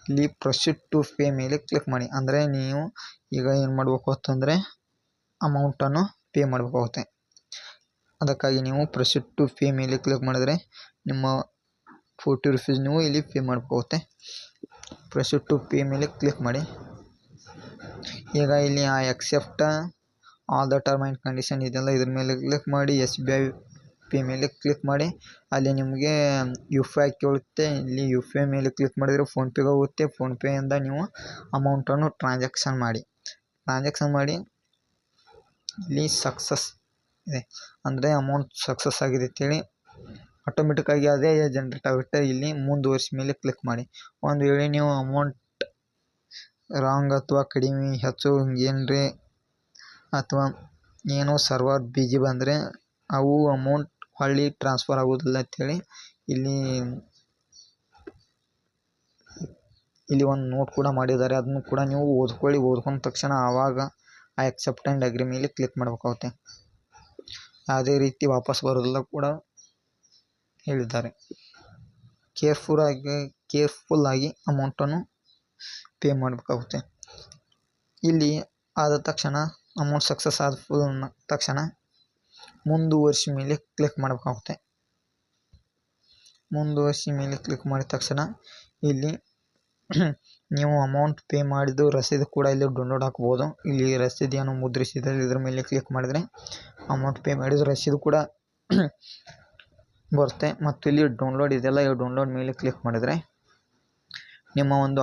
ಇಲ್ಲಿ ಪ್ರೊಸೀಡ್ ಟು ಪೇ ಮೇಲೆ ಕ್ಲಿಕ್ ಮಾಡಿ. ಅಂದರೆ ನೀವು ಈಗ ಏನು ಮಾಡಬೇಕು ಅಂತಂದರೆ ಅಮೌಂಟನ್ನು ಪೇ ಮಾಡಬೇಕಾಗುತ್ತೆ. ಅದಕ್ಕಾಗಿ ನೀವು ಪ್ರೊಸೀಡ್ ಟು ಪೇ ಮೇಲೆ ಕ್ಲಿಕ್ ಮಾಡಿದರೆ ನಿಮ್ಮ ₹40 ನೀವು ಇಲ್ಲಿ ಪೇ ಮಾಡಬೇಕಾಗುತ್ತೆ. ಪ್ರೊಸೀಡ್ ಟು ಪೇ ಮೇಲೆ ಕ್ಲಿಕ್ ಮಾಡಿ. ಈಗ ಇಲ್ಲಿ accept all the term and condition ಇದೆಲ್ಲ ಇದ್ರ ಮೇಲೆ ಕ್ಲಿಕ್ ಮಾಡಿ. SBI ಪೇ ಮೇಲೆ ಕ್ಲಿಕ್ ಮಾಡಿ. ಅಲ್ಲಿ ನಿಮಗೆ UPI ಕೇಳುತ್ತೆ. ಇಲ್ಲಿ UPI ಮೇಲೆ ಕ್ಲಿಕ್ ಮಾಡಿದರೆ ಫೋನ್ಪೇಗೆ ಹೋಗುತ್ತೆ. ಫೋನ್ಪೇಯಿಂದ ನೀವು ಅಮೌಂಟನ್ನು ಟ್ರಾನ್ಸಾಕ್ಷನ್ ಮಾಡಿ. ಇಲ್ಲಿ ಸಕ್ಸಸ್ ಇದೆ ಅಂದರೆ ಅಮೌಂಟ್ ಸಕ್ಸಸ್ ಆಗಿದೆ ಅಂತೇಳಿ ಆಟೋಮೆಟಿಕ್ಕಾಗಿ ಅದೇ ಜನ್ರೇಟ್ ಆಗುತ್ತೆ. ಇಲ್ಲಿ ಮುಂದುವರಿಸಿ ಮೇಲೆ ಕ್ಲಿಕ್ ಮಾಡಿ. ಒಂದು ವೇಳೆ ನೀವು ಅಮೌಂಟ್ ರಾಂಗ್ ಅಥವಾ ಕಡಿಮೆ ಹೆಚ್ಚು ಹಿಂಗೇನ್ರಿ ಅಥವಾ ಏನೋ ಸರ್ವರ್ ಬಿಜಿ ಬಂದರೆ ಅವು ಅಮೌಂಟ್ ಹೊಳ್ಳಿ ಟ್ರಾನ್ಸ್ಫರ್ ಆಗೋದಿಲ್ಲ ಅಂತೇಳಿ ಇಲ್ಲಿ ಒಂದು ನೋಟ್ ಕೂಡ ಮಾಡಿದ್ದಾರೆ. ಅದನ್ನು ಕೂಡ ನೀವು ಓದ್ಕೊಳ್ಳಿ. ಓದ್ಕೊಂಡ ತಕ್ಷಣ ಆವಾಗ ಆ ಅಕ್ಸೆಪ್ಟ್ ಆ್ಯಂಡ್ ಅಗ್ರಿ ಮೇಲೆ ಕ್ಲಿಕ್ ಮಾಡಬೇಕಾಗುತ್ತೆ. ಯಾವುದೇ ರೀತಿ ವಾಪಸ್ ಬರೋದಿಲ್ಲ ಕೂಡ ಹೇಳಿದ್ದಾರೆ. ಕೇರ್ಫುಲ್ ಆಗಿ ಅಮೌಂಟನ್ನು ಪೇ ಮಾಡಬೇಕಾಗುತ್ತೆ. ಇಲ್ಲಿ ಆದ ತಕ್ಷಣ ಅಮೌಂಟ್ ಸಕ್ಸಸ್ ಆದ ತಕ್ಷಣ ಮುಂದುವರಿಸಿ ಮೇಲೆ ಕ್ಲಿಕ್ ಮಾಡಬೇಕಾಗುತ್ತೆ. ಮುಂದುವರಿಸಿ ಮೇಲೆ ಕ್ಲಿಕ್ ಮಾಡಿದ ತಕ್ಷಣ ಇಲ್ಲಿ ನೀವು ಅಮೌಂಟ್ ಪೇ ಮಾಡಿದ್ದು ರಸೀದಿ ಕೂಡ ಇಲ್ಲಿ ಡೌನ್ಲೋಡ್ ಹಾಕ್ಬೋದು. ಇಲ್ಲಿ ರಸೀದಿಯನ್ನು ಮುದ್ರಿಸಿದರೆ ಇದರ ಮೇಲೆ ಕ್ಲಿಕ್ ಮಾಡಿದರೆ ಅಮೌಂಟ್ ಪೇ ಮಾಡಿದ ರಸೀದಿ ಕೂಡ ಬರುತ್ತೆ. ಮತ್ತು ಇಲ್ಲಿ ಡೌನ್ಲೋಡ್ ಇದೆಯಲ್ಲ ಈ ಡೌನ್ಲೋಡ್ ಮೇಲೆ ಕ್ಲಿಕ್ ಮಾಡಿದರೆ ನಿಮ್ಮ ಒಂದು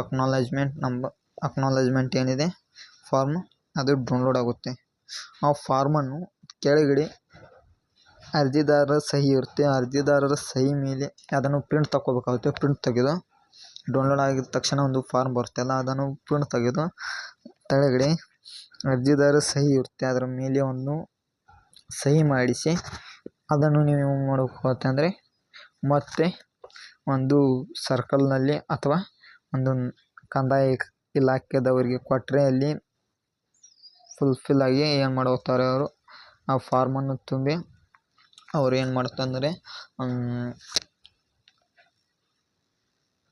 ಅಕ್ನಾಲೇಜ್ಮೆಂಟ್ ಏನಿದೆ ಫಾರ್ಮ್ ಅದು ಡೌನ್ಲೋಡ್ ಆಗುತ್ತೆ. ಆ ಫಾರ್ಮನ್ನು ಕೆಳಗಡೆ ಅರ್ಜಿದಾರರ ಸಹಿ ಇರುತ್ತೆ. ಅರ್ಜಿದಾರರ ಸಹಿ ಮೇಲೆ ಅದನ್ನು ಪ್ರಿಂಟ್ ತಗೋಬೇಕಾಗುತ್ತೆ. ಪ್ರಿಂಟ್ ತೆಗೆದು ಡೌನ್ಲೋಡ್ ಆಗಿದ ತಕ್ಷಣ ಒಂದು ಫಾರ್ಮ್ ಬರುತ್ತಲ್ಲ ಅದನ್ನು ಪ್ರಿಂಟ್ ತೆಗೆದು ಕೆಳಗಡೆ ಅರ್ಜಿದಾರರ ಸಹಿ ಇರುತ್ತೆ ಅದರ ಮೇಲೆ ಒಂದು ಸಹಿ ಮಾಡಿಸಿ ಅದನ್ನು ನೀವು ಏನು ಮಾಡಬೇಕು ಅಂತಂದರೆ ಮತ್ತೆ ಒಂದು ಸರ್ಕಲ್ನಲ್ಲಿ ಅಥವಾ ಒಂದು ಕಂದಾಯ ಇಲಾಖೆದವರಿಗೆ ಕೊಟ್ಟರೆ ಅಲ್ಲಿ ಫುಲ್ಫಿಲ್ ಆಗಿ ಏನು ಮಾಡುತ್ತಾರೆ ಅವರು ಆ ಫಾರ್ಮನ್ನು ತುಂಬಿ ಅವರು ಏನು ಮಾಡ್ತಾರೆ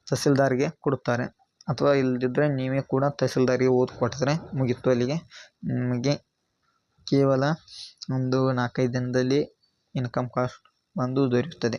ತಹಸೀಲ್ದಾರ್ಗೆ ಕೊಡುತ್ತಾರೆ. ಅಥವಾ ಇಲ್ಲದಿದ್ದರೆ ನೀವೇ ಕೂಡ ತಹಸೀಲ್ದಾರ್ಗೆ ಕೊಟ್ಟಿದ್ರೆ ಮುಗೀತು. ಅಲ್ಲಿಗೆ ನಿಮಗೆ ಕೇವಲ ಒಂದು 4-5 ದಿನದಲ್ಲಿ ಇನ್ಕಮ್ ಕಾಸ್ಟ್ ಬಂದು ದೊರೆಯುತ್ತದೆ.